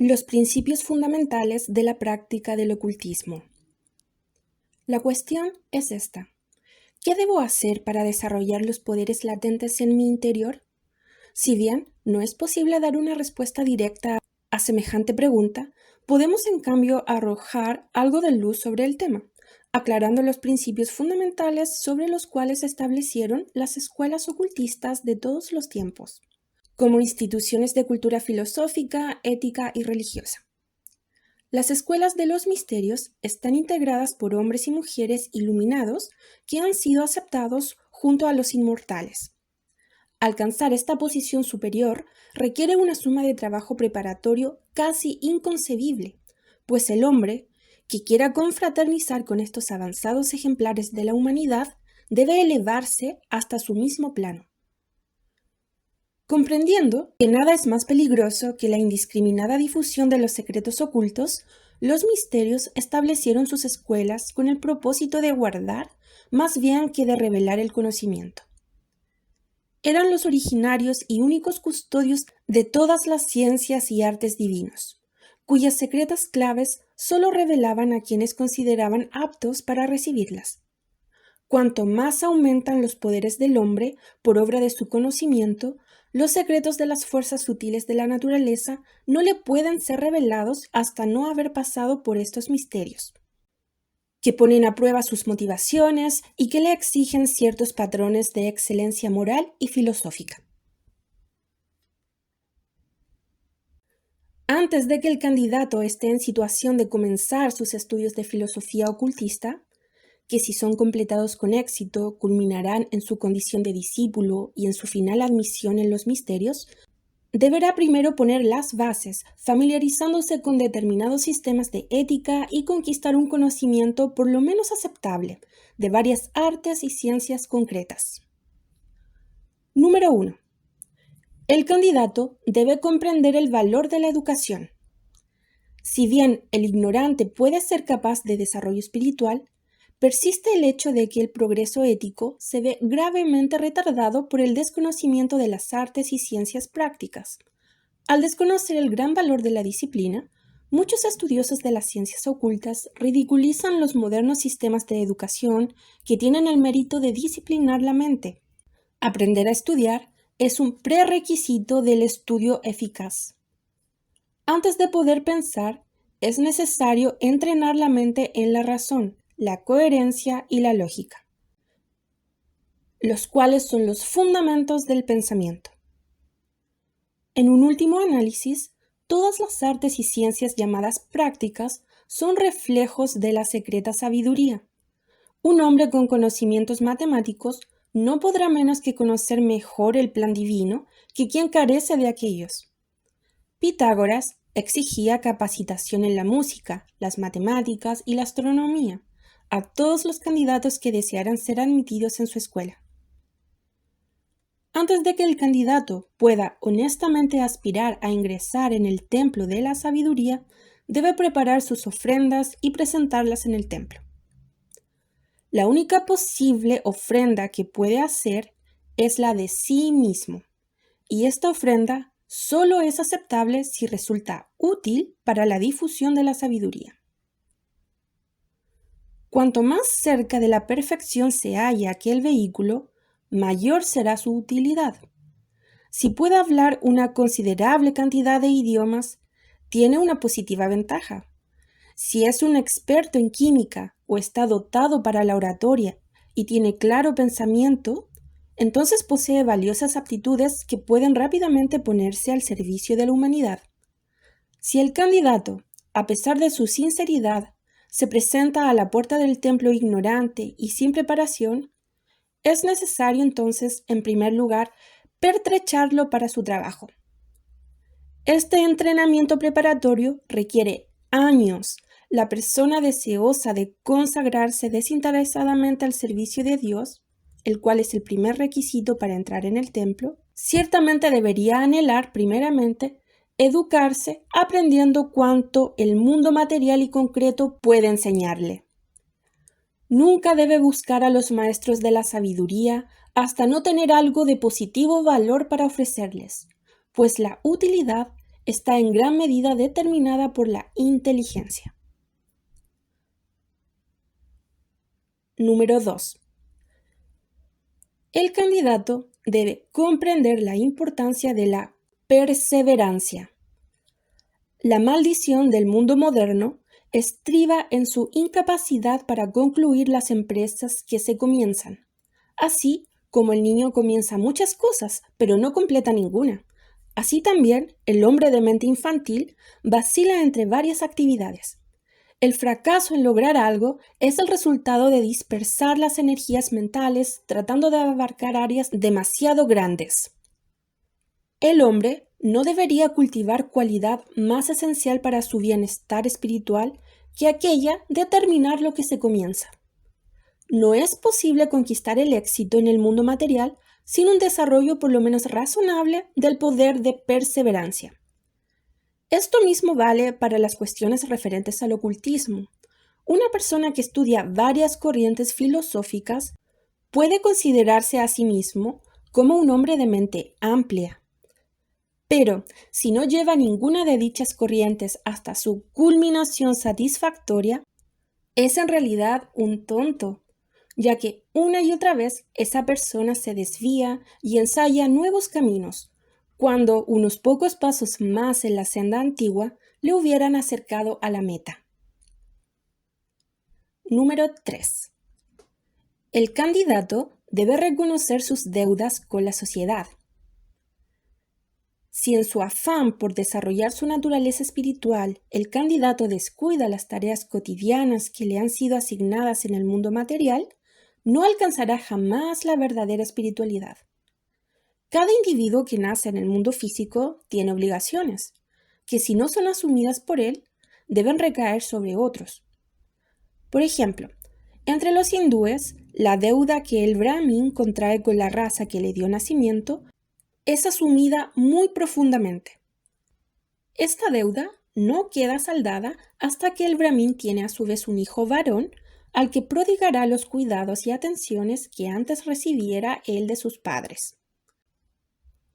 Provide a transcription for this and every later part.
Los principios fundamentales de la práctica del ocultismo. La cuestión es esta: ¿qué debo hacer para desarrollar los poderes latentes en mi interior? Si bien no es posible dar una respuesta directa a semejante pregunta, podemos en cambio arrojar algo de luz sobre el tema, aclarando los principios fundamentales sobre los cuales se establecieron las escuelas ocultistas de todos los tiempos, como instituciones de cultura filosófica, ética y religiosa. Las escuelas de los misterios están integradas por hombres y mujeres iluminados que han sido aceptados junto a los inmortales. Alcanzar esta posición superior requiere una suma de trabajo preparatorio casi inconcebible, pues el hombre que quiera confraternizar con estos avanzados ejemplares de la humanidad debe elevarse hasta su mismo plano. Comprendiendo que nada es más peligroso que la indiscriminada difusión de los secretos ocultos, los misterios establecieron sus escuelas con el propósito de guardar más bien que de revelar el conocimiento. Eran los originarios y únicos custodios de todas las ciencias y artes divinos, cuyas secretas claves solo revelaban a quienes consideraban aptos para recibirlas. Cuanto más aumentan los poderes del hombre por obra de su conocimiento, los secretos de las fuerzas sutiles de la naturaleza no le pueden ser revelados hasta no haber pasado por estos misterios, que ponen a prueba sus motivaciones y que le exigen ciertos patrones de excelencia moral y filosófica. Antes de que el candidato esté en situación de comenzar sus estudios de filosofía ocultista, que si son completados con éxito culminarán en su condición de discípulo y en su final admisión en los misterios, deberá primero poner las bases, familiarizándose con determinados sistemas de ética y conquistar un conocimiento por lo menos aceptable de varias artes y ciencias concretas. Número 1. El candidato debe comprender el valor de la educación. Si bien el ignorante puede ser capaz de desarrollo espiritual, persiste el hecho de que el progreso ético se ve gravemente retardado por el desconocimiento de las artes y ciencias prácticas. Al desconocer el gran valor de la disciplina, muchos estudiosos de las ciencias ocultas ridiculizan los modernos sistemas de educación que tienen el mérito de disciplinar la mente. Aprender a estudiar es un prerequisito del estudio eficaz. Antes de poder pensar, es necesario entrenar la mente en la razón, la coherencia y la lógica, los cuales son los fundamentos del pensamiento. En un último análisis, todas las artes y ciencias llamadas prácticas son reflejos de la secreta sabiduría. Un hombre con conocimientos matemáticos no podrá menos que conocer mejor el plan divino que quien carece de aquellos. Pitágoras exigía capacitación en la música, las matemáticas y la astronomía a todos los candidatos que desearan ser admitidos en su escuela. Antes de que el candidato pueda honestamente aspirar a ingresar en el templo de la sabiduría, debe preparar sus ofrendas y presentarlas en el templo. La única posible ofrenda que puede hacer es la de sí mismo, y esta ofrenda solo es aceptable si resulta útil para la difusión de la sabiduría. Cuanto más cerca de la perfección se halla aquel vehículo, mayor será su utilidad. Si puede hablar una considerable cantidad de idiomas, tiene una positiva ventaja. Si es un experto en química o está dotado para la oratoria y tiene claro pensamiento, entonces posee valiosas aptitudes que pueden rápidamente ponerse al servicio de la humanidad. Si el candidato, a pesar de su sinceridad, se presenta a la puerta del templo ignorante y sin preparación, es necesario entonces, en primer lugar, pertrecharlo para su trabajo. Este entrenamiento preparatorio requiere años. La persona deseosa de consagrarse desinteresadamente al servicio de Dios, el cual es el primer requisito para entrar en el templo, ciertamente debería anhelar primeramente educarse aprendiendo cuanto el mundo material y concreto puede enseñarle. Nunca debe buscar a los maestros de la sabiduría hasta no tener algo de positivo valor para ofrecerles, pues la utilidad está en gran medida determinada por la inteligencia. Número 2. El candidato debe comprender la importancia de la perseverancia. La maldición del mundo moderno estriba en su incapacidad para concluir las empresas que se comienzan, así como el niño comienza muchas cosas, pero no completa ninguna. Así también, el hombre de mente infantil vacila entre varias actividades. El fracaso en lograr algo es el resultado de dispersar las energías mentales tratando de abarcar áreas demasiado grandes. El hombre no debería cultivar cualidad más esencial para su bienestar espiritual que aquella de terminar lo que se comienza. No es posible conquistar el éxito en el mundo material sin un desarrollo por lo menos razonable del poder de perseverancia. Esto mismo vale para las cuestiones referentes al ocultismo. Una persona que estudia varias corrientes filosóficas puede considerarse a sí mismo como un hombre de mente amplia. Pero si no lleva ninguna de dichas corrientes hasta su culminación satisfactoria, es en realidad un tonto, ya que una y otra vez esa persona se desvía y ensaya nuevos caminos, cuando unos pocos pasos más en la senda antigua le hubieran acercado a la meta. Número 3. El candidato debe reconocer sus deudas con la sociedad. Si en su afán por desarrollar su naturaleza espiritual, el candidato descuida las tareas cotidianas que le han sido asignadas en el mundo material, no alcanzará jamás la verdadera espiritualidad. Cada individuo que nace en el mundo físico tiene obligaciones, que si no son asumidas por él, deben recaer sobre otros. Por ejemplo, entre los hindúes, la deuda que el brahmin contrae con la raza que le dio nacimiento es asumida muy profundamente. Esta deuda no queda saldada hasta que el brahmin tiene a su vez un hijo varón al que prodigará los cuidados y atenciones que antes recibiera él de sus padres.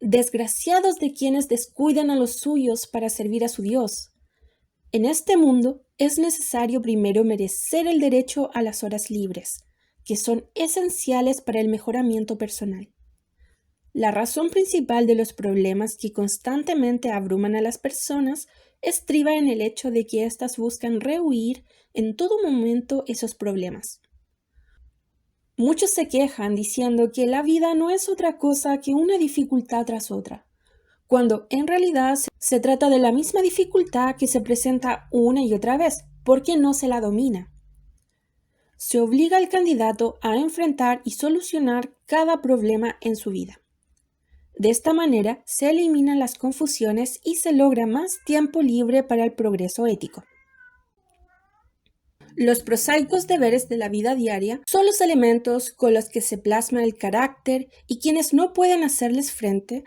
Desgraciados de quienes descuidan a los suyos para servir a su Dios. En este mundo es necesario primero merecer el derecho a las horas libres, que son esenciales para el mejoramiento personal. La razón principal de los problemas que constantemente abruman a las personas estriba en el hecho de que éstas buscan rehuir en todo momento esos problemas. Muchos se quejan diciendo que la vida no es otra cosa que una dificultad tras otra, cuando en realidad se trata de la misma dificultad que se presenta una y otra vez, porque no se la domina. Se obliga al candidato a enfrentar y solucionar cada problema en su vida. De esta manera se eliminan las confusiones y se logra más tiempo libre para el progreso ético. Los prosaicos deberes de la vida diaria son los elementos con los que se plasma el carácter y quienes no pueden hacerles frente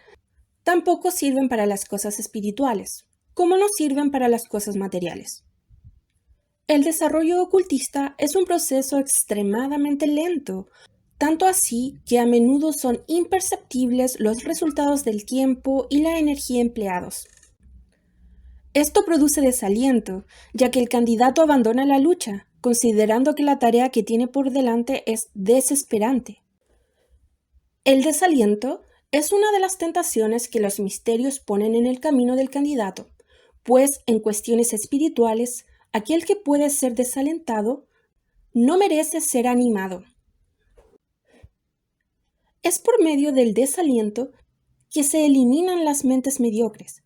tampoco sirven para las cosas espirituales, como no sirven para las cosas materiales. El desarrollo ocultista es un proceso extremadamente lento, tanto así que a menudo son imperceptibles los resultados del tiempo y la energía empleados. Esto produce desaliento, ya que el candidato abandona la lucha, considerando que la tarea que tiene por delante es desesperante. El desaliento es una de las tentaciones que los misterios ponen en el camino del candidato, pues en cuestiones espirituales, aquel que puede ser desalentado no merece ser animado. Es por medio del desaliento que se eliminan las mentes mediocres.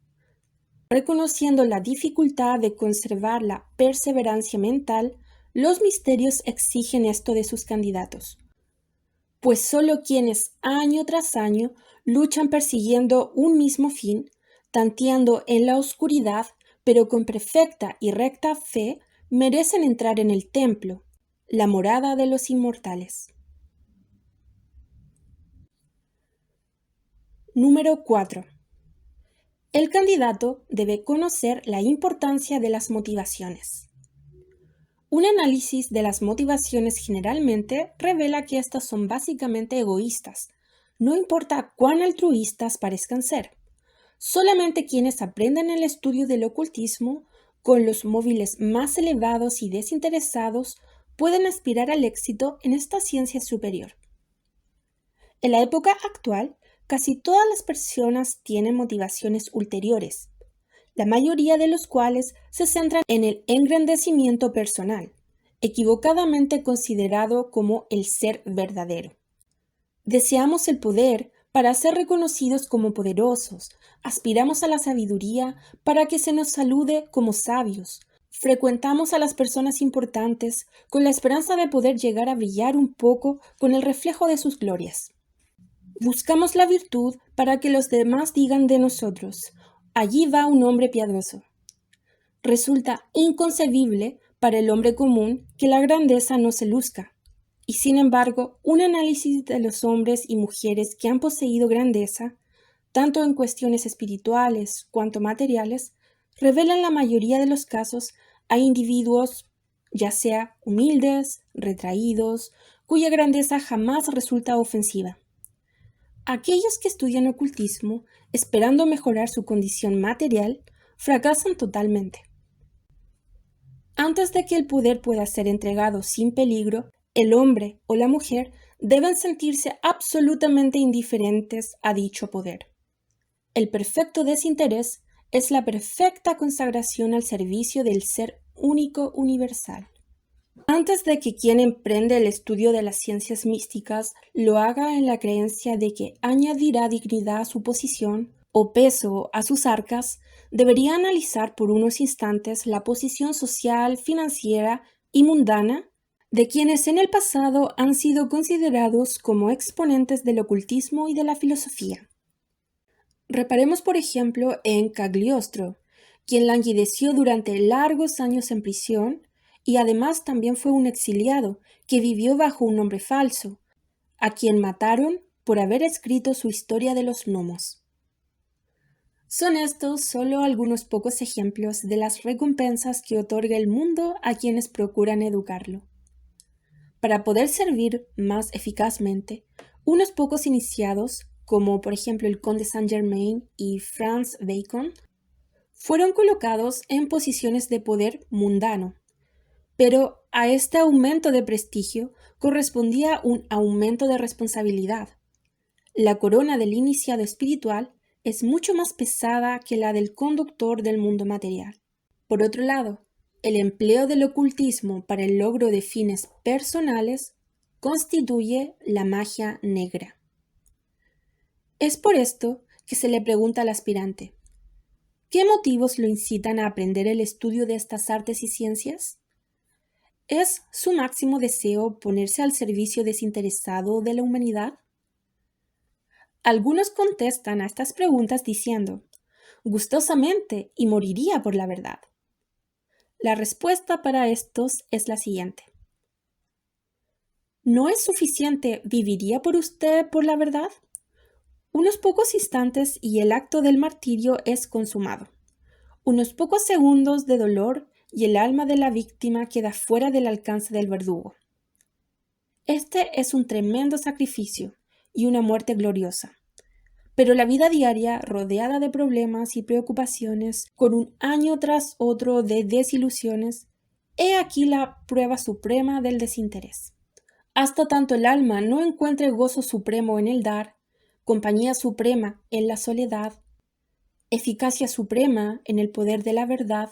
Reconociendo la dificultad de conservar la perseverancia mental, los misterios exigen esto de sus candidatos, pues solo quienes año tras año luchan persiguiendo un mismo fin, tanteando en la oscuridad, pero con perfecta y recta fe, merecen entrar en el templo, la morada de los inmortales. Número 4. El candidato debe conocer la importancia de las motivaciones. Un análisis de las motivaciones generalmente revela que estas son básicamente egoístas, no importa cuán altruistas parezcan ser. Solamente quienes aprenden el estudio del ocultismo con los móviles más elevados y desinteresados pueden aspirar al éxito en esta ciencia superior. En la época actual, casi todas las personas tienen motivaciones ulteriores, la mayoría de los cuales se centran en el engrandecimiento personal, equivocadamente considerado como el ser verdadero. Deseamos el poder para ser reconocidos como poderosos, aspiramos a la sabiduría para que se nos salude como sabios, frecuentamos a las personas importantes con la esperanza de poder llegar a brillar un poco con el reflejo de sus glorias. Buscamos la virtud para que los demás digan de nosotros, allí va un hombre piadoso. Resulta inconcebible para el hombre común que la grandeza no se luzca. Y sin embargo, un análisis de los hombres y mujeres que han poseído grandeza, tanto en cuestiones espirituales cuanto materiales, revela en la mayoría de los casos a individuos, ya sea humildes, retraídos, cuya grandeza jamás resulta ofensiva. Aquellos que estudian ocultismo, esperando mejorar su condición material, fracasan totalmente. Antes de que el poder pueda ser entregado sin peligro, el hombre o la mujer deben sentirse absolutamente indiferentes a dicho poder. El perfecto desinterés es la perfecta consagración al servicio del ser único universal. Antes de que quien emprende el estudio de las ciencias místicas lo haga en la creencia de que añadirá dignidad a su posición o peso a sus arcas, debería analizar por unos instantes la posición social, financiera y mundana de quienes en el pasado han sido considerados como exponentes del ocultismo y de la filosofía. Reparemos, por ejemplo, en Cagliostro, quien languideció durante largos años en prisión y además también fue un exiliado que vivió bajo un nombre falso, a quien mataron por haber escrito su historia de los gnomos. Son estos solo algunos pocos ejemplos de las recompensas que otorga el mundo a quienes procuran educarlo. Para poder servir más eficazmente, unos pocos iniciados, como por ejemplo el conde Saint-Germain y Franz Bacon, fueron colocados en posiciones de poder mundano. Pero a este aumento de prestigio correspondía un aumento de responsabilidad. La corona del iniciado espiritual es mucho más pesada que la del conductor del mundo material. Por otro lado, el empleo del ocultismo para el logro de fines personales constituye la magia negra. Es por esto que se le pregunta al aspirante, ¿qué motivos lo incitan a aprender el estudio de estas artes y ciencias? ¿Es su máximo deseo ponerse al servicio desinteresado de la humanidad? Algunos contestan a estas preguntas diciendo, gustosamente y moriría por la verdad. La respuesta para estos es la siguiente. ¿No es suficiente viviría por usted por la verdad? Unos pocos instantes y el acto del martirio es consumado. Unos pocos segundos de dolor y el alma de la víctima queda fuera del alcance del verdugo. Este es un tremendo sacrificio y una muerte gloriosa. Pero la vida diaria, rodeada de problemas y preocupaciones, con un año tras otro de desilusiones, he aquí la prueba suprema del desinterés. Hasta tanto el alma no encuentre gozo supremo en el dar, compañía suprema en la soledad, eficacia suprema en el poder de la verdad,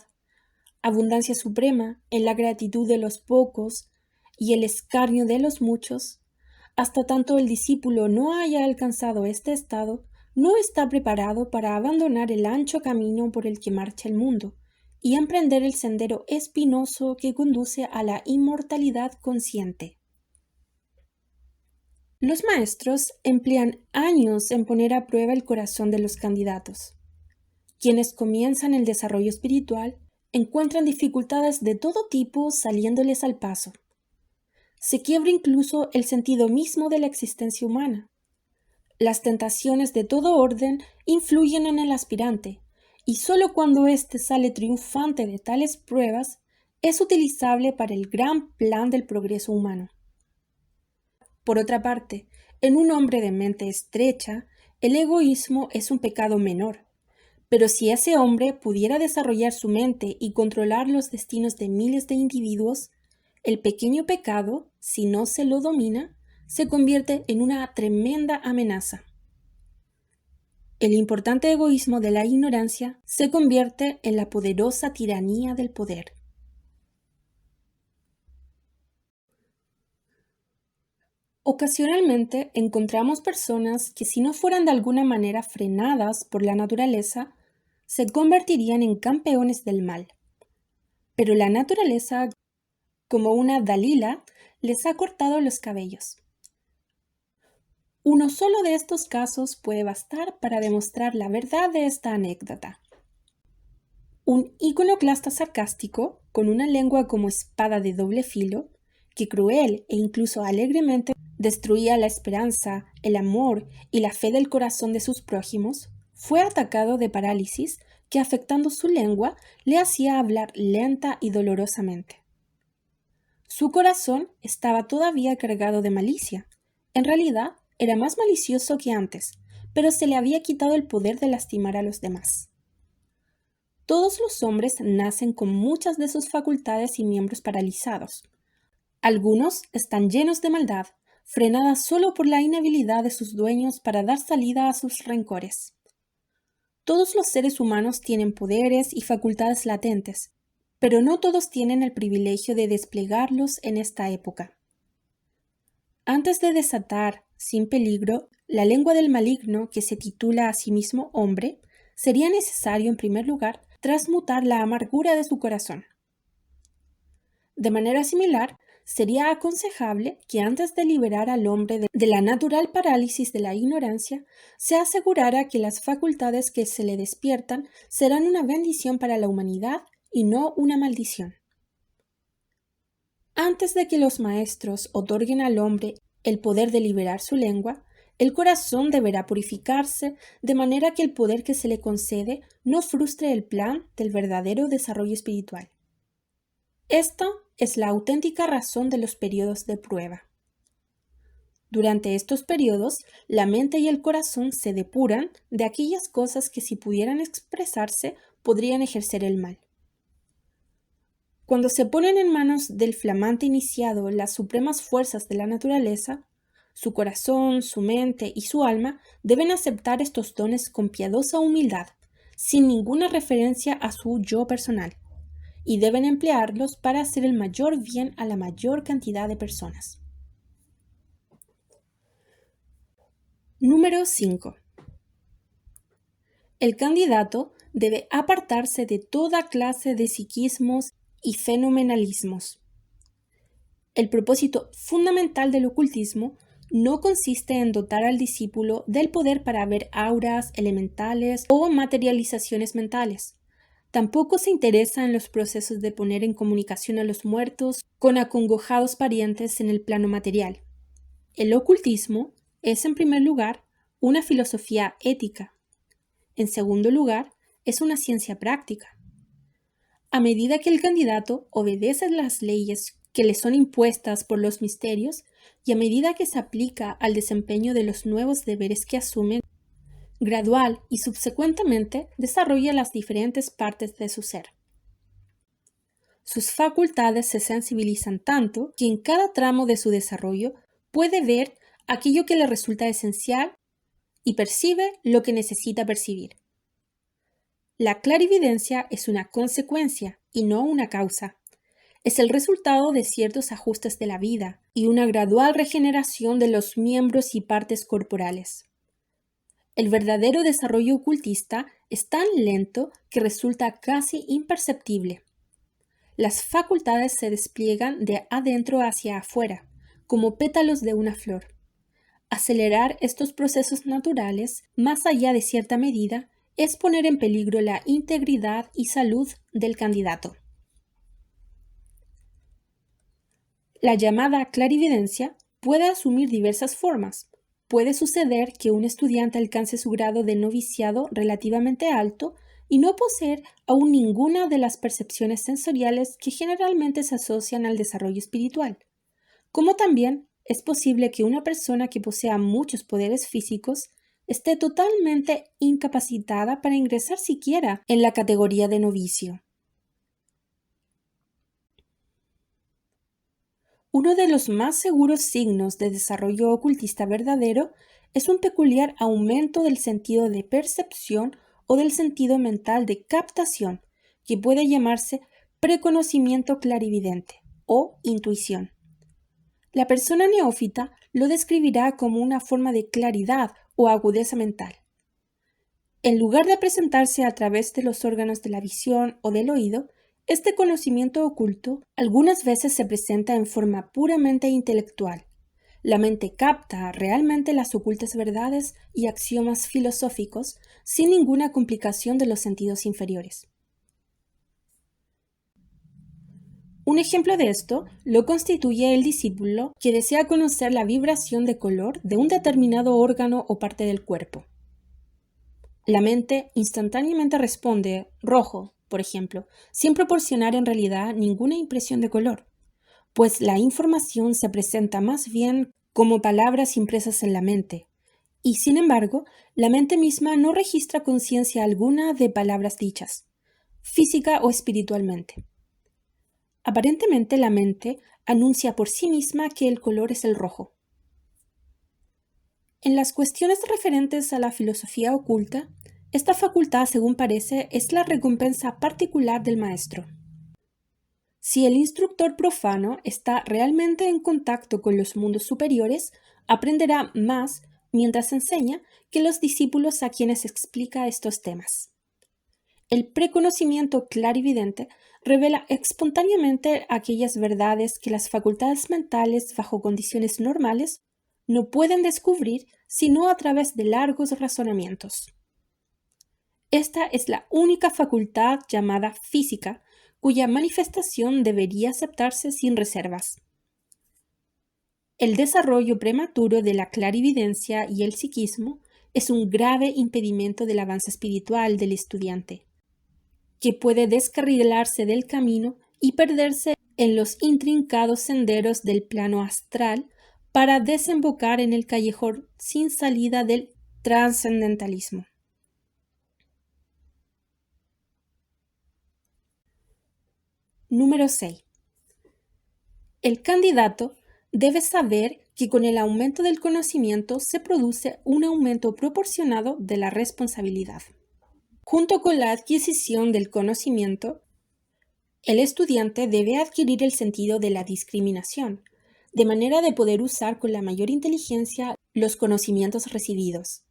abundancia suprema en la gratitud de los pocos y el escarnio de los muchos, hasta tanto el discípulo no haya alcanzado este estado, no está preparado para abandonar el ancho camino por el que marcha el mundo y emprender el sendero espinoso que conduce a la inmortalidad consciente. Los maestros emplean años en poner a prueba el corazón de los candidatos. Quienes comienzan el desarrollo espiritual encuentran dificultades de todo tipo saliéndoles al paso. Se quiebra incluso el sentido mismo de la existencia humana. Las tentaciones de todo orden influyen en el aspirante, y sólo cuando éste sale triunfante de tales pruebas es utilizable para el gran plan del progreso humano. Por otra parte, en un hombre de mente estrecha, el egoísmo es un pecado menor, Pero si ese hombre pudiera desarrollar su mente y controlar los destinos de miles de individuos, el pequeño pecado, si no se lo domina, se convierte en una tremenda amenaza. El importante egoísmo de la ignorancia se convierte en la poderosa tiranía del poder. Ocasionalmente encontramos personas que, si no fueran de alguna manera frenadas por la naturaleza, se convertirían en campeones del mal. Pero la naturaleza, como una Dalila, les ha cortado los cabellos. Uno solo de estos casos puede bastar para demostrar la verdad de esta anécdota. Un iconoclasta sarcástico, con una lengua como espada de doble filo, que cruel e incluso alegremente destruía la esperanza, el amor y la fe del corazón de sus prójimos, fue atacado de parálisis que, afectando su lengua, le hacía hablar lenta y dolorosamente. Su corazón estaba todavía cargado de malicia. En realidad, era más malicioso que antes, pero se le había quitado el poder de lastimar a los demás. Todos los hombres nacen con muchas de sus facultades y miembros paralizados. Algunos están llenos de maldad, frenadas solo por la inhabilidad de sus dueños para dar salida a sus rencores. Todos los seres humanos tienen poderes y facultades latentes, pero no todos tienen el privilegio de desplegarlos en esta época. Antes de desatar, sin peligro, la lengua del maligno que se titula a sí mismo hombre, sería necesario, en primer lugar, transmutar la amargura de su corazón. De manera similar, sería aconsejable que antes de liberar al hombre de la natural parálisis de la ignorancia, se asegurara que las facultades que se le despiertan serán una bendición para la humanidad y no una maldición. Antes de que los maestros otorguen al hombre el poder de liberar su lengua, el corazón deberá purificarse de manera que el poder que se le concede no frustre el plan del verdadero desarrollo espiritual. Esta es la auténtica razón de los periodos de prueba. Durante estos periodos, la mente y el corazón se depuran de aquellas cosas que, si pudieran expresarse, podrían ejercer el mal. Cuando se ponen en manos del flamante iniciado las supremas fuerzas de la naturaleza, su corazón, su mente y su alma deben aceptar estos dones con piadosa humildad, sin ninguna referencia a su yo personal, y deben emplearlos para hacer el mayor bien a la mayor cantidad de personas. Número 5. El candidato debe apartarse de toda clase de psiquismos y fenomenalismos. El propósito fundamental del ocultismo no consiste en dotar al discípulo del poder para ver auras elementales o materializaciones mentales. Tampoco se interesa en los procesos de poner en comunicación a los muertos con acongojados parientes en el plano material. El ocultismo es, en primer lugar, una filosofía ética. En segundo lugar, es una ciencia práctica. A medida que el candidato obedece las leyes que le son impuestas por los misterios y a medida que se aplica al desempeño de los nuevos deberes que asume, gradual y subsecuentemente desarrolla las diferentes partes de su ser. Sus facultades se sensibilizan tanto que en cada tramo de su desarrollo puede ver aquello que le resulta esencial y percibe lo que necesita percibir. La clarividencia es una consecuencia y no una causa. Es el resultado de ciertos ajustes de la vida y una gradual regeneración de los miembros y partes corporales. El verdadero desarrollo ocultista es tan lento que resulta casi imperceptible. Las facultades se despliegan de adentro hacia afuera, como pétalos de una flor. Acelerar estos procesos naturales, más allá de cierta medida, es poner en peligro la integridad y salud del candidato. La llamada clarividencia puede asumir diversas formas. Puede suceder que un estudiante alcance su grado de noviciado relativamente alto y no poseer aún ninguna de las percepciones sensoriales que generalmente se asocian al desarrollo espiritual. Como también es posible que una persona que posea muchos poderes físicos esté totalmente incapacitada para ingresar siquiera en la categoría de novicio. Uno de los más seguros signos de desarrollo ocultista verdadero es un peculiar aumento del sentido de percepción o del sentido mental de captación, que puede llamarse preconocimiento clarividente o intuición. La persona neófita lo describirá como una forma de claridad o agudeza mental. En lugar de presentarse a través de los órganos de la visión o del oído, este conocimiento oculto algunas veces se presenta en forma puramente intelectual. La mente capta realmente las ocultas verdades y axiomas filosóficos sin ninguna complicación de los sentidos inferiores. Un ejemplo de esto lo constituye el discípulo que desea conocer la vibración de color de un determinado órgano o parte del cuerpo. La mente instantáneamente responde rojo, por ejemplo, sin proporcionar en realidad ninguna impresión de color, pues la información se presenta más bien como palabras impresas en la mente, y sin embargo, la mente misma no registra conciencia alguna de palabras dichas, física o espiritualmente. Aparentemente la mente anuncia por sí misma que el color es el rojo. En las cuestiones referentes a la filosofía oculta, esta facultad, según parece, es la recompensa particular del maestro. Si el instructor profano está realmente en contacto con los mundos superiores, aprenderá más mientras enseña que los discípulos a quienes explica estos temas. El preconocimiento clarividente revela espontáneamente aquellas verdades que las facultades mentales bajo condiciones normales no pueden descubrir sino a través de largos razonamientos. Esta es la única facultad llamada física cuya manifestación debería aceptarse sin reservas. El desarrollo prematuro de la clarividencia y el psiquismo es un grave impedimento del avance espiritual del estudiante, que puede descarrilarse del camino y perderse en los intrincados senderos del plano astral para desembocar en el callejón sin salida del trascendentalismo. Número 6. El candidato debe saber que con el aumento del conocimiento se produce un aumento proporcionado de la responsabilidad. Junto con la adquisición del conocimiento, el estudiante debe adquirir el sentido de la discriminación, de manera de poder usar con la mayor inteligencia los conocimientos recibidos.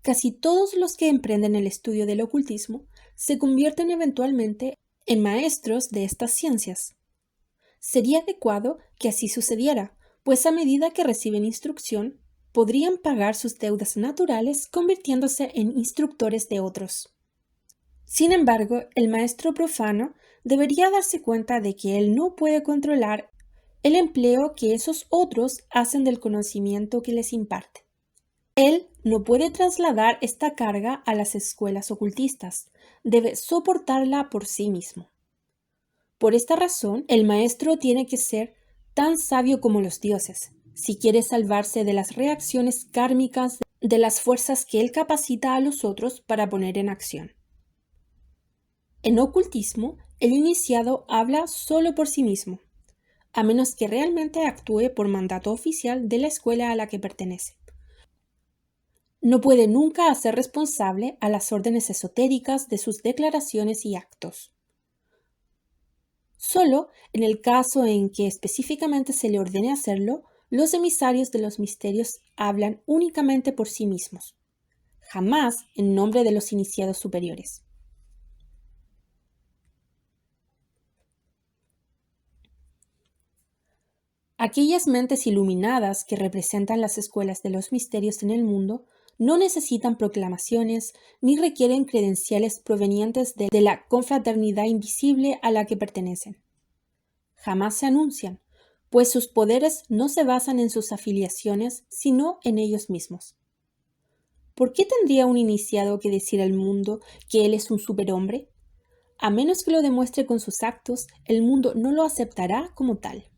Casi todos los que emprenden el estudio del ocultismo se convierten eventualmente en maestros de estas ciencias. Sería adecuado que así sucediera, pues a medida que reciben instrucción, podrían pagar sus deudas naturales convirtiéndose en instructores de otros. Sin embargo, el maestro profano debería darse cuenta de que él no puede controlar el empleo que esos otros hacen del conocimiento que les imparte. Él no puede trasladar esta carga a las escuelas ocultistas, debe soportarla por sí mismo. Por esta razón, el maestro tiene que ser tan sabio como los dioses, si quiere salvarse de las reacciones kármicas de las fuerzas que él capacita a los otros para poner en acción. En ocultismo, el iniciado habla solo por sí mismo, a menos que realmente actúe por mandato oficial de la escuela a la que pertenece. No puede nunca hacer responsable a las órdenes esotéricas de sus declaraciones y actos. Solo en el caso en que específicamente se le ordene hacerlo, los emisarios de los misterios hablan únicamente por sí mismos, jamás en nombre de los iniciados superiores. Aquellas mentes iluminadas que representan las escuelas de los misterios en el mundo no necesitan proclamaciones ni requieren credenciales provenientes de la confraternidad invisible a la que pertenecen. Jamás se anuncian, pues sus poderes no se basan en sus afiliaciones, sino en ellos mismos. ¿Por qué tendría un iniciado que decir al mundo que él es un superhombre? A menos que lo demuestre con sus actos, el mundo no lo aceptará como tal.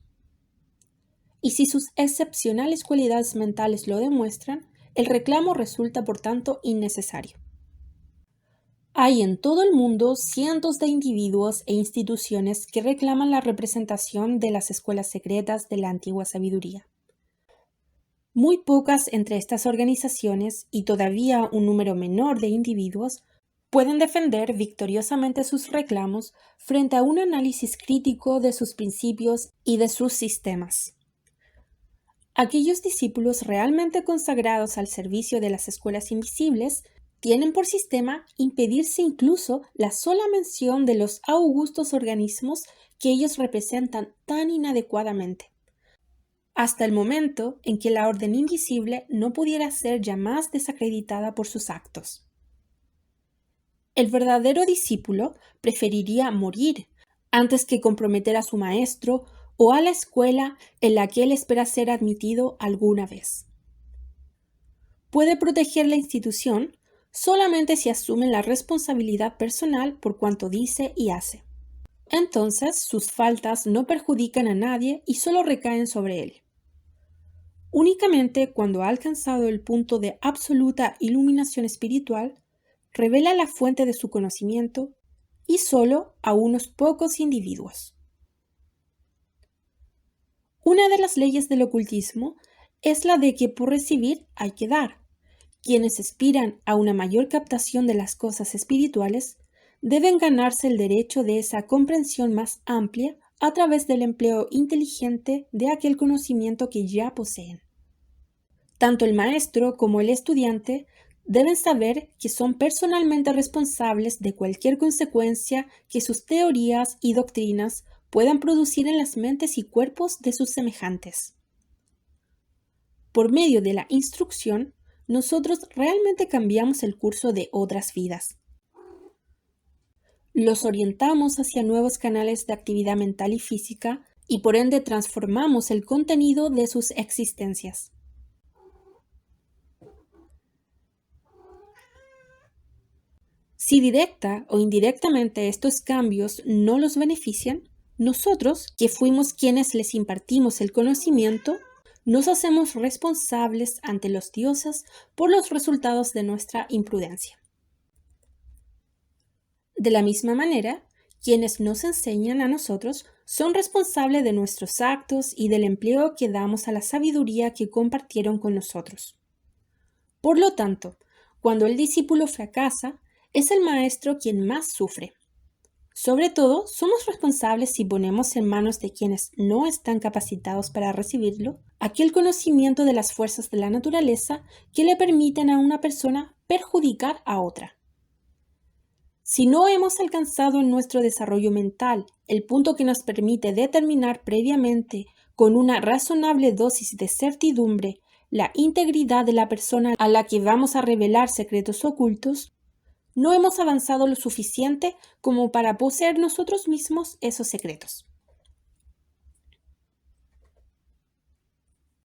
Y si sus excepcionales cualidades mentales lo demuestran, el reclamo resulta por tanto innecesario. Hay en todo el mundo cientos de individuos e instituciones que reclaman la representación de las escuelas secretas de la antigua sabiduría. Muy pocas entre estas organizaciones, y todavía un número menor de individuos, pueden defender victoriosamente sus reclamos frente a un análisis crítico de sus principios y de sus sistemas. Aquellos discípulos realmente consagrados al servicio de las escuelas invisibles tienen por sistema impedirse incluso la sola mención de los augustos organismos que ellos representan tan inadecuadamente, hasta el momento en que la orden invisible no pudiera ser ya más desacreditada por sus actos. El verdadero discípulo preferiría morir antes que comprometer a su maestro o a la escuela en la que él espera ser admitido alguna vez. Puede proteger la institución solamente si asume la responsabilidad personal por cuanto dice y hace. Entonces sus faltas no perjudican a nadie y solo recaen sobre él. Únicamente cuando ha alcanzado el punto de absoluta iluminación espiritual, revela la fuente de su conocimiento y solo a unos pocos individuos. Una de las leyes del ocultismo es la de que por recibir hay que dar. Quienes aspiran a una mayor captación de las cosas espirituales deben ganarse el derecho de esa comprensión más amplia a través del empleo inteligente de aquel conocimiento que ya poseen. Tanto el maestro como el estudiante deben saber que son personalmente responsables de cualquier consecuencia que sus teorías y doctrinas puedan producir en las mentes y cuerpos de sus semejantes. Por medio de la instrucción, nosotros realmente cambiamos el curso de otras vidas. Los orientamos hacia nuevos canales de actividad mental y física y por ende transformamos el contenido de sus existencias. Si directa o indirectamente estos cambios no los benefician, nosotros, que fuimos quienes les impartimos el conocimiento, nos hacemos responsables ante los dioses por los resultados de nuestra imprudencia. De la misma manera, quienes nos enseñan a nosotros son responsables de nuestros actos y del empleo que damos a la sabiduría que compartieron con nosotros. Por lo tanto, cuando el discípulo fracasa, es el maestro quien más sufre. Sobre todo, somos responsables si ponemos en manos de quienes no están capacitados para recibirlo aquel conocimiento de las fuerzas de la naturaleza que le permiten a una persona perjudicar a otra. Si no hemos alcanzado en nuestro desarrollo mental el punto que nos permite determinar previamente con una razonable dosis de certidumbre la integridad de la persona a la que vamos a revelar secretos ocultos, no hemos avanzado lo suficiente como para poseer nosotros mismos esos secretos.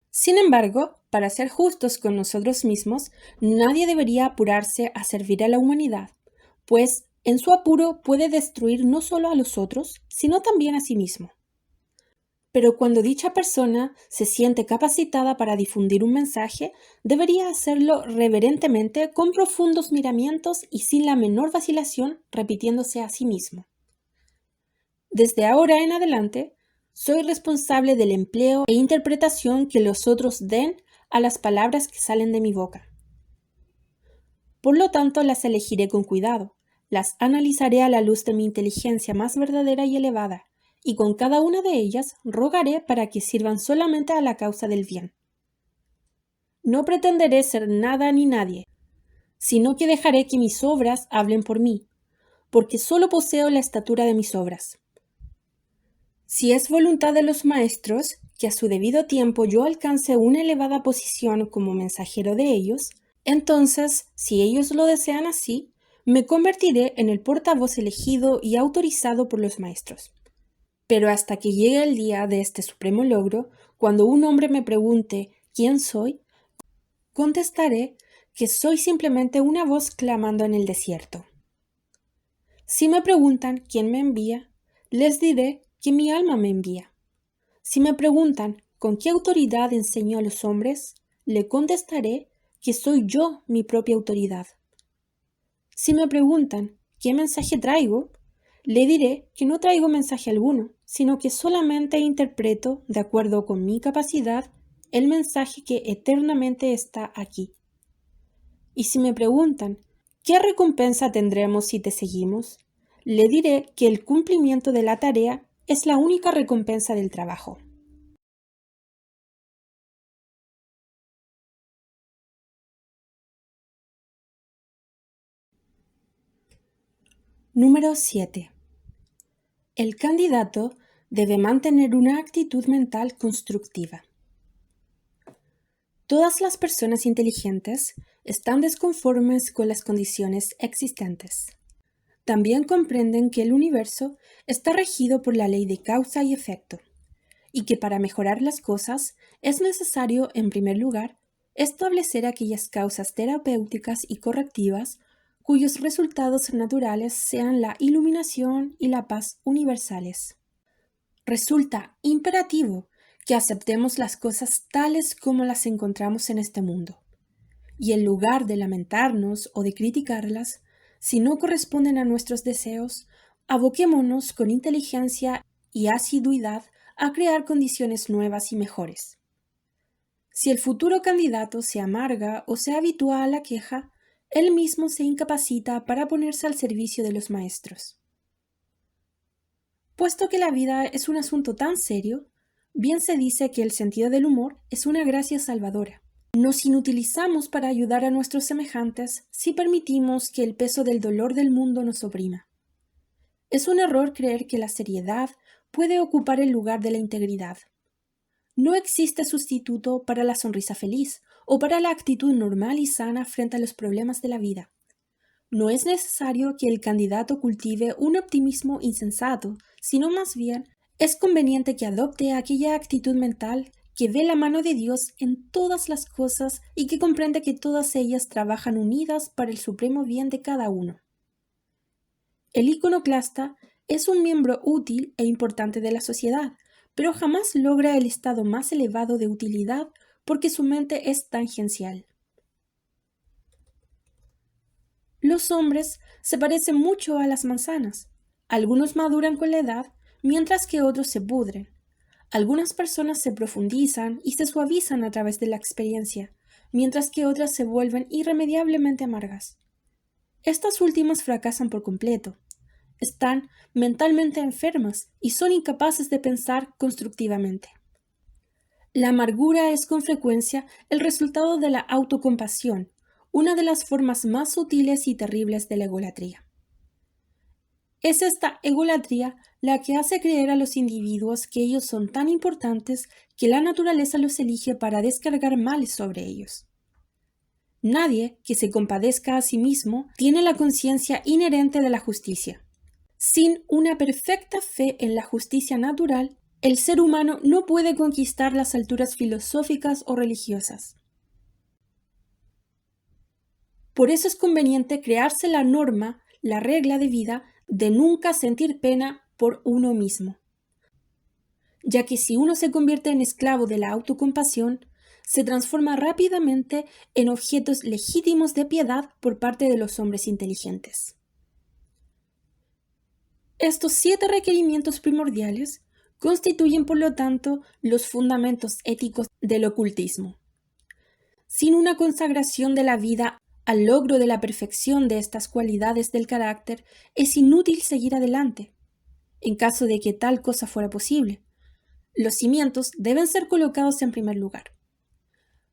Sin embargo, para ser justos con nosotros mismos, nadie debería apurarse a servir a la humanidad, pues en su apuro puede destruir no solo a los otros, sino también a sí mismo. Pero cuando dicha persona se siente capacitada para difundir un mensaje, debería hacerlo reverentemente, con profundos miramientos y sin la menor vacilación, repitiéndose a sí mismo: desde ahora en adelante, soy responsable del empleo e interpretación que los otros den a las palabras que salen de mi boca. Por lo tanto, las elegiré con cuidado, las analizaré a la luz de mi inteligencia más verdadera y elevada, y con cada una de ellas rogaré para que sirvan solamente a la causa del bien. No pretenderé ser nada ni nadie, sino que dejaré que mis obras hablen por mí, porque solo poseo la estatura de mis obras. Si es voluntad de los maestros que a su debido tiempo yo alcance una elevada posición como mensajero de ellos, entonces, si ellos lo desean así, me convertiré en el portavoz elegido y autorizado por los maestros. Pero hasta que llegue el día de este supremo logro, cuando un hombre me pregunte ¿quién soy?, contestaré que soy simplemente una voz clamando en el desierto. Si me preguntan quién me envía, les diré que mi alma me envía. Si me preguntan con qué autoridad enseño a los hombres, le contestaré que soy yo mi propia autoridad. Si me preguntan qué mensaje traigo, le diré que no traigo mensaje alguno, sino que solamente interpreto, de acuerdo con mi capacidad, el mensaje que eternamente está aquí. Y si me preguntan qué recompensa tendremos si te seguimos, le diré que el cumplimiento de la tarea es la única recompensa del trabajo. Número 7. El candidato debe mantener una actitud mental constructiva. Todas las personas inteligentes están desconformes con las condiciones existentes. También comprenden que el universo está regido por la ley de causa y efecto, y que para mejorar las cosas es necesario, en primer lugar, establecer aquellas causas terapéuticas y correctivas cuyos resultados naturales sean la iluminación y la paz universales. Resulta imperativo que aceptemos las cosas tales como las encontramos en este mundo, y en lugar de lamentarnos o de criticarlas, si no corresponden a nuestros deseos, aboquémonos con inteligencia y asiduidad a crear condiciones nuevas y mejores. Si el futuro candidato se amarga o se habitúa a la queja, él mismo se incapacita para ponerse al servicio de los maestros. Puesto que la vida es un asunto tan serio, bien se dice que el sentido del humor es una gracia salvadora. Nos inutilizamos para ayudar a nuestros semejantes si permitimos que el peso del dolor del mundo nos oprima. Es un error creer que la seriedad puede ocupar el lugar de la integridad. No existe sustituto para la sonrisa feliz o para la actitud normal y sana frente a los problemas de la vida. No es necesario que el candidato cultive un optimismo insensato, sino más bien es conveniente que adopte aquella actitud mental que ve la mano de Dios en todas las cosas y que comprende que todas ellas trabajan unidas para el supremo bien de cada uno. El iconoclasta es un miembro útil e importante de la sociedad, pero jamás logra el estado más elevado de utilidad porque su mente es tangencial. Los hombres se parecen mucho a las manzanas. Algunos maduran con la edad, mientras que otros se pudren. Algunas personas se profundizan y se suavizan a través de la experiencia, mientras que otras se vuelven irremediablemente amargas. Estas últimas fracasan por completo. Están mentalmente enfermas y son incapaces de pensar constructivamente. La amargura es con frecuencia el resultado de la autocompasión, una de las formas más sutiles y terribles de la egolatría. Es esta egolatría la que hace creer a los individuos que ellos son tan importantes que la naturaleza los elige para descargar males sobre ellos. Nadie que se compadezca a sí mismo tiene la conciencia inherente de la justicia. Sin una perfecta fe en la justicia natural, el ser humano no puede conquistar las alturas filosóficas o religiosas. Por eso es conveniente crearse la norma, la regla de vida de nunca sentir pena por uno mismo, ya que si uno se convierte en esclavo de la autocompasión, se transforma rápidamente en objetos legítimos de piedad por parte de los hombres inteligentes. Estos 7 requerimientos primordiales constituyen, por lo tanto, los fundamentos éticos del ocultismo. Sin una consagración de la vida al logro de la perfección de estas cualidades del carácter, es inútil seguir adelante. En caso de que tal cosa fuera posible, los cimientos deben ser colocados en primer lugar.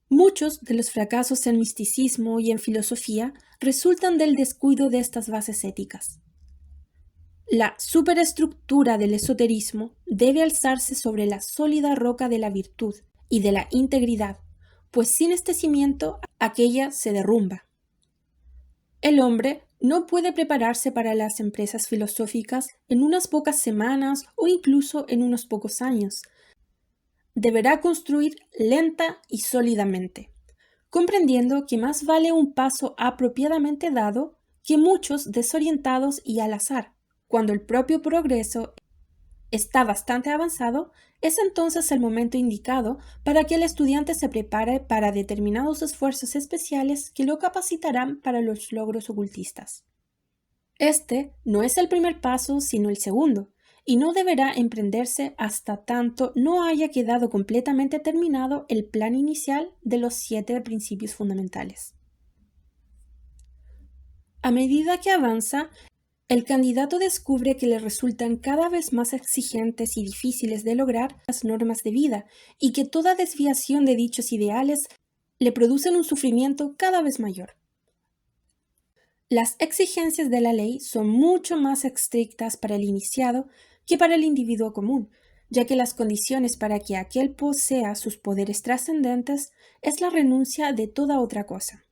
Muchos de los fracasos en misticismo y en filosofía resultan del descuido de estas bases éticas. La superestructura del esoterismo debe alzarse sobre la sólida roca de la virtud y de la integridad, pues sin este cimiento aquella se derrumba. El hombre no puede prepararse para las empresas filosóficas en unas pocas semanas o incluso en unos pocos años. Deberá construir lenta y sólidamente, comprendiendo que más vale un paso apropiadamente dado que muchos desorientados y al azar, cuando el propio progreso está bastante avanzado, es entonces el momento indicado para que el estudiante se prepare para determinados esfuerzos especiales que lo capacitarán para los logros ocultistas. Este no es el primer paso, sino el segundo, y no deberá emprenderse hasta tanto no haya quedado completamente terminado el plan inicial de los 7 principios fundamentales. A medida que avanza, el candidato descubre que le resultan cada vez más exigentes y difíciles de lograr las normas de vida y que toda desviación de dichos ideales le producen un sufrimiento cada vez mayor. Las exigencias de la ley son mucho más estrictas para el iniciado que para el individuo común, ya que las condiciones para que aquel posea sus poderes trascendentes es la renuncia de toda otra cosa.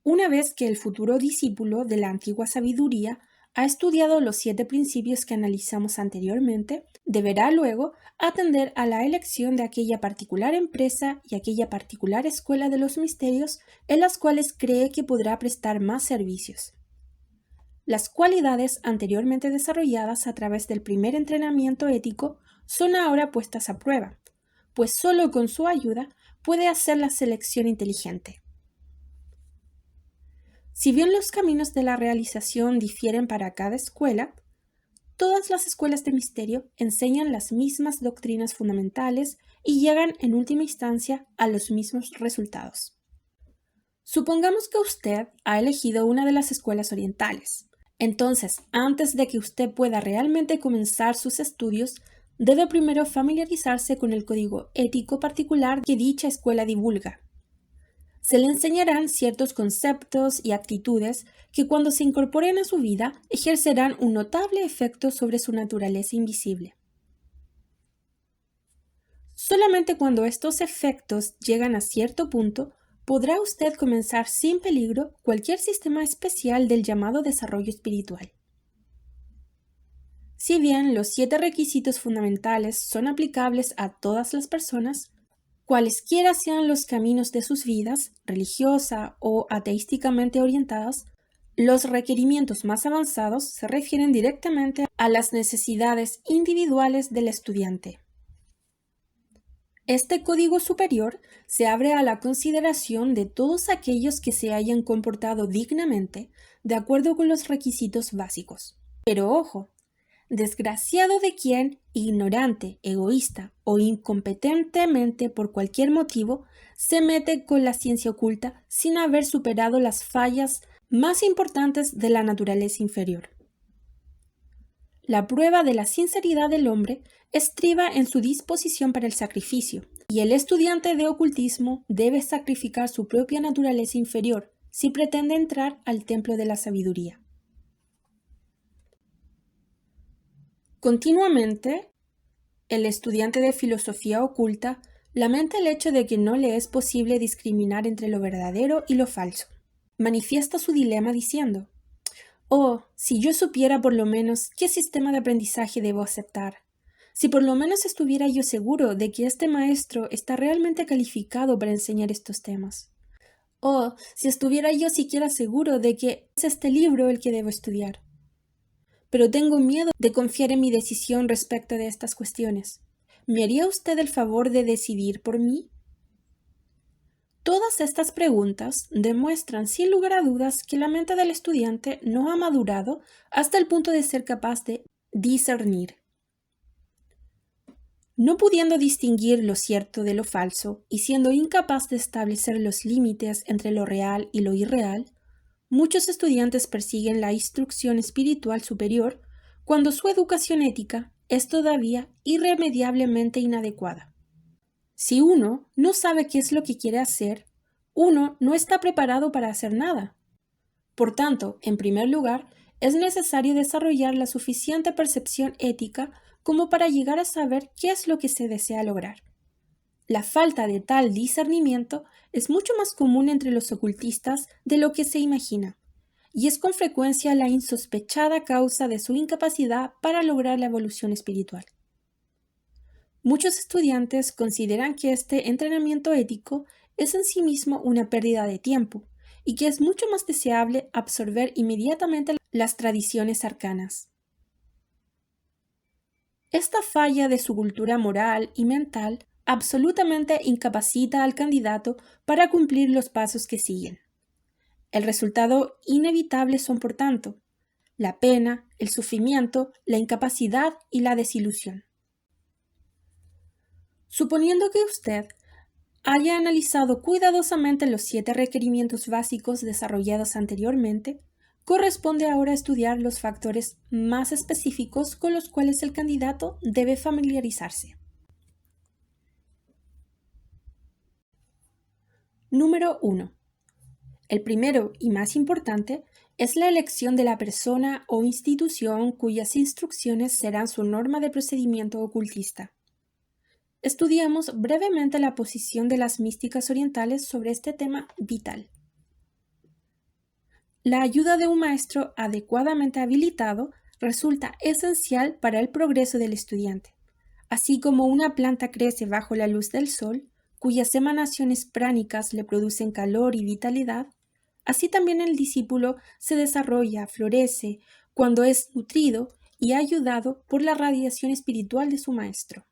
Una vez que el futuro discípulo de la antigua sabiduría ha estudiado los 7 principios que analizamos anteriormente, deberá luego atender a la elección de aquella particular empresa y aquella particular escuela de los misterios en las cuales cree que podrá prestar más servicios. Las cualidades anteriormente desarrolladas a través del primer entrenamiento ético son ahora puestas a prueba, pues solo con su ayuda puede hacer la selección inteligente. Si bien los caminos de la realización difieren para cada escuela, todas las escuelas de misterio enseñan las mismas doctrinas fundamentales y llegan en última instancia a los mismos resultados. Supongamos que usted ha elegido una de las escuelas orientales. Entonces, antes de que usted pueda realmente comenzar sus estudios, debe primero familiarizarse con el código ético particular que dicha escuela divulga. Se le enseñarán ciertos conceptos y actitudes que cuando se incorporen a su vida ejercerán un notable efecto sobre su naturaleza invisible. Solamente cuando estos efectos llegan a cierto punto, podrá usted comenzar sin peligro cualquier sistema especial del llamado desarrollo espiritual. Si bien los 7 requisitos fundamentales son aplicables a todas las personas, cualesquiera sean los caminos de sus vidas, religiosa o ateísticamente orientadas, los requerimientos más avanzados se refieren directamente a las necesidades individuales del estudiante. Este código superior se abre a la consideración de todos aquellos que se hayan comportado dignamente de acuerdo con los requisitos básicos. Pero ojo, desgraciado de quien, ignorante, egoísta o incompetentemente por cualquier motivo, se mete con la ciencia oculta sin haber superado las fallas más importantes de la naturaleza inferior. La prueba de la sinceridad del hombre estriba en su disposición para el sacrificio, y el estudiante de ocultismo debe sacrificar su propia naturaleza inferior si pretende entrar al templo de la sabiduría. Continuamente, el estudiante de filosofía oculta lamenta el hecho de que no le es posible discriminar entre lo verdadero y lo falso. Manifiesta su dilema diciendo: «Oh, si yo supiera por lo menos qué sistema de aprendizaje debo aceptar. Si por lo menos estuviera yo seguro de que este maestro está realmente calificado para enseñar estos temas. Oh, si estuviera yo siquiera seguro de que es este libro el que debo estudiar. Pero tengo miedo de confiar en mi decisión respecto de estas cuestiones. ¿Me haría usted el favor de decidir por mí?» Todas estas preguntas demuestran sin lugar a dudas que la mente del estudiante no ha madurado hasta el punto de ser capaz de discernir. No pudiendo distinguir lo cierto de lo falso y siendo incapaz de establecer los límites entre lo real y lo irreal, muchos estudiantes persiguen la instrucción espiritual superior cuando su educación ética es todavía irremediablemente inadecuada. Si uno no sabe qué es lo que quiere hacer, uno no está preparado para hacer nada. Por tanto, en primer lugar, es necesario desarrollar la suficiente percepción ética como para llegar a saber qué es lo que se desea lograr. La falta de tal discernimiento es mucho más común entre los ocultistas de lo que se imagina, y es con frecuencia la insospechada causa de su incapacidad para lograr la evolución espiritual. Muchos estudiantes consideran que este entrenamiento ético es en sí mismo una pérdida de tiempo y que es mucho más deseable absorber inmediatamente las tradiciones arcanas. Esta falla de su cultura moral y mental absolutamente incapacita al candidato para cumplir los pasos que siguen. El resultado inevitable son, por tanto, la pena, el sufrimiento, la incapacidad y la desilusión. Suponiendo que usted haya analizado cuidadosamente los 7 requerimientos básicos desarrollados anteriormente, corresponde ahora estudiar los factores más específicos con los cuales el candidato debe familiarizarse. Número 1. El primero y más importante es la elección de la persona o institución cuyas instrucciones serán su norma de procedimiento ocultista. Estudiamos brevemente la posición de las místicas orientales sobre este tema vital. La ayuda de un maestro adecuadamente habilitado resulta esencial para el progreso del estudiante. Así como una planta crece bajo la luz del sol, cuyas emanaciones pránicas le producen calor y vitalidad, así también el discípulo se desarrolla, florece, cuando es nutrido y ayudado por la radiación espiritual de su maestro.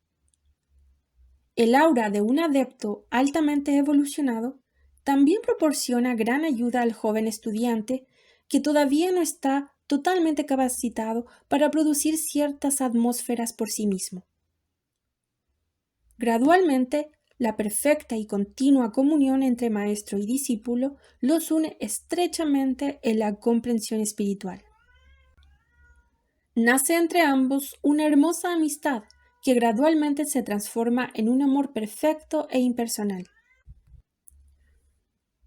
El aura de un adepto altamente evolucionado también proporciona gran ayuda al joven estudiante que todavía no está totalmente capacitado para producir ciertas atmósferas por sí mismo. Gradualmente, la perfecta y continua comunión entre maestro y discípulo los une estrechamente en la comprensión espiritual. Nace entre ambos una hermosa amistad que gradualmente se transforma en un amor perfecto e impersonal.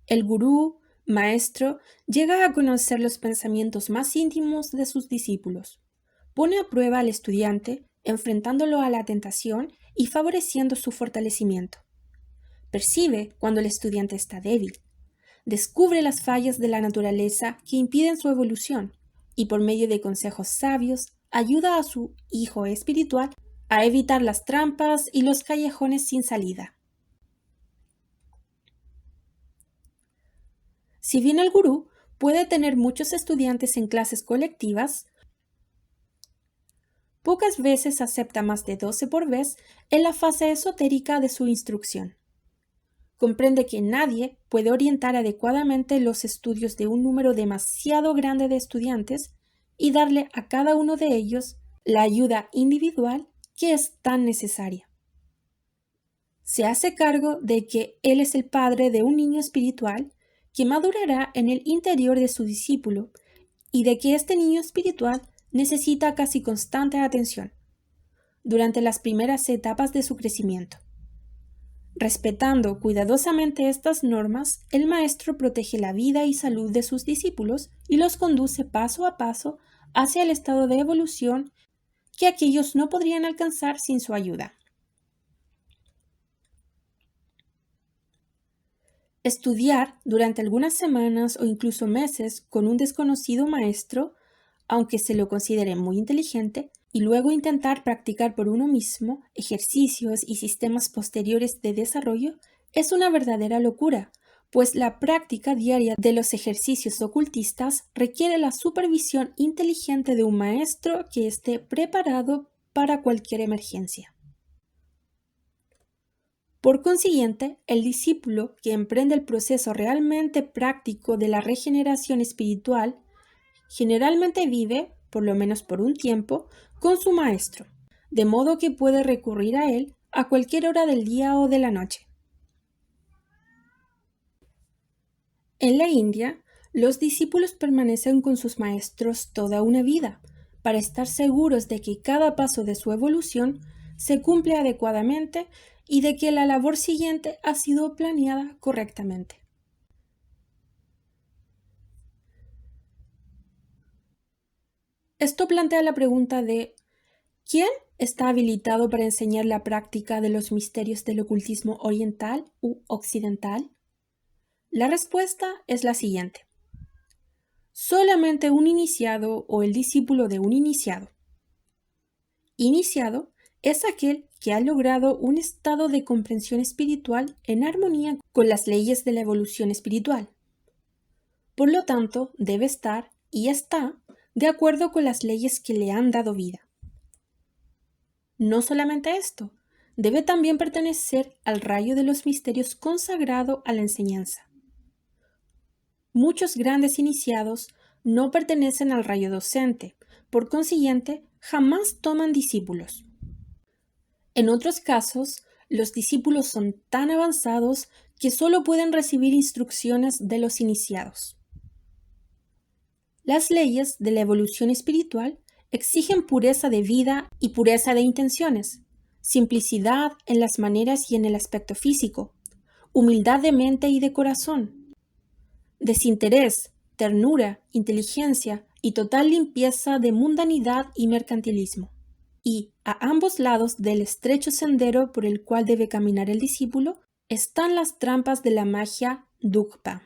El gurú, maestro, llega a conocer los pensamientos más íntimos de sus discípulos. Pone a prueba al estudiante, enfrentándolo a la tentación y favoreciendo su fortalecimiento. Percibe cuando el estudiante está débil. Descubre las fallas de la naturaleza que impiden su evolución y por medio de consejos sabios ayuda a su hijo espiritual a evitar las trampas y los callejones sin salida. Si bien el gurú puede tener muchos estudiantes en clases colectivas, pocas veces acepta más de 12 por vez en la fase esotérica de su instrucción. Comprende que nadie puede orientar adecuadamente los estudios de un número demasiado grande de estudiantes y darle a cada uno de ellos la ayuda individual que es tan necesaria. Se hace cargo de que él es el padre de un niño espiritual que madurará en el interior de su discípulo y de que este niño espiritual necesita casi constante atención durante las primeras etapas de su crecimiento. Respetando cuidadosamente estas normas, el maestro protege la vida y salud de sus discípulos y los conduce paso a paso hacia el estado de evolución que aquellos no podrían alcanzar sin su ayuda. Estudiar durante algunas semanas o incluso meses con un desconocido maestro, aunque se lo considere muy inteligente, y luego intentar practicar por uno mismo ejercicios y sistemas posteriores de desarrollo es una verdadera locura, pues la práctica diaria de los ejercicios ocultistas requiere la supervisión inteligente de un maestro que esté preparado para cualquier emergencia. Por consiguiente, el discípulo que emprende el proceso realmente práctico de la regeneración espiritual generalmente vive, por lo menos por un tiempo, con su maestro, de modo que puede recurrir a él a cualquier hora del día o de la noche. En la India, los discípulos permanecen con sus maestros toda una vida, para estar seguros de que cada paso de su evolución se cumple adecuadamente y de que la labor siguiente ha sido planeada correctamente. Esto plantea la pregunta de ¿quién está habilitado para enseñar la práctica de los misterios del ocultismo oriental u occidental? La respuesta es la siguiente. Solamente un iniciado o el discípulo de un iniciado. Iniciado es aquel que ha logrado un estado de comprensión espiritual en armonía con las leyes de la evolución espiritual. Por lo tanto, debe estar y está de acuerdo con las leyes que le han dado vida. no solamente esto, debe también pertenecer al rayo de los misterios consagrado a la enseñanza. Muchos grandes iniciados no pertenecen al rayo docente, por consiguiente, jamás toman discípulos. En otros casos, los discípulos son tan avanzados que solo pueden recibir instrucciones de los iniciados. Las leyes de la evolución espiritual exigen pureza de vida y pureza de intenciones, simplicidad en las maneras y en el aspecto físico, humildad de mente y de corazón, desinterés, ternura, inteligencia y total limpieza de mundanidad y mercantilismo. Y, a ambos lados del estrecho sendero por el cual debe caminar el discípulo, están las trampas de la magia Dugpa.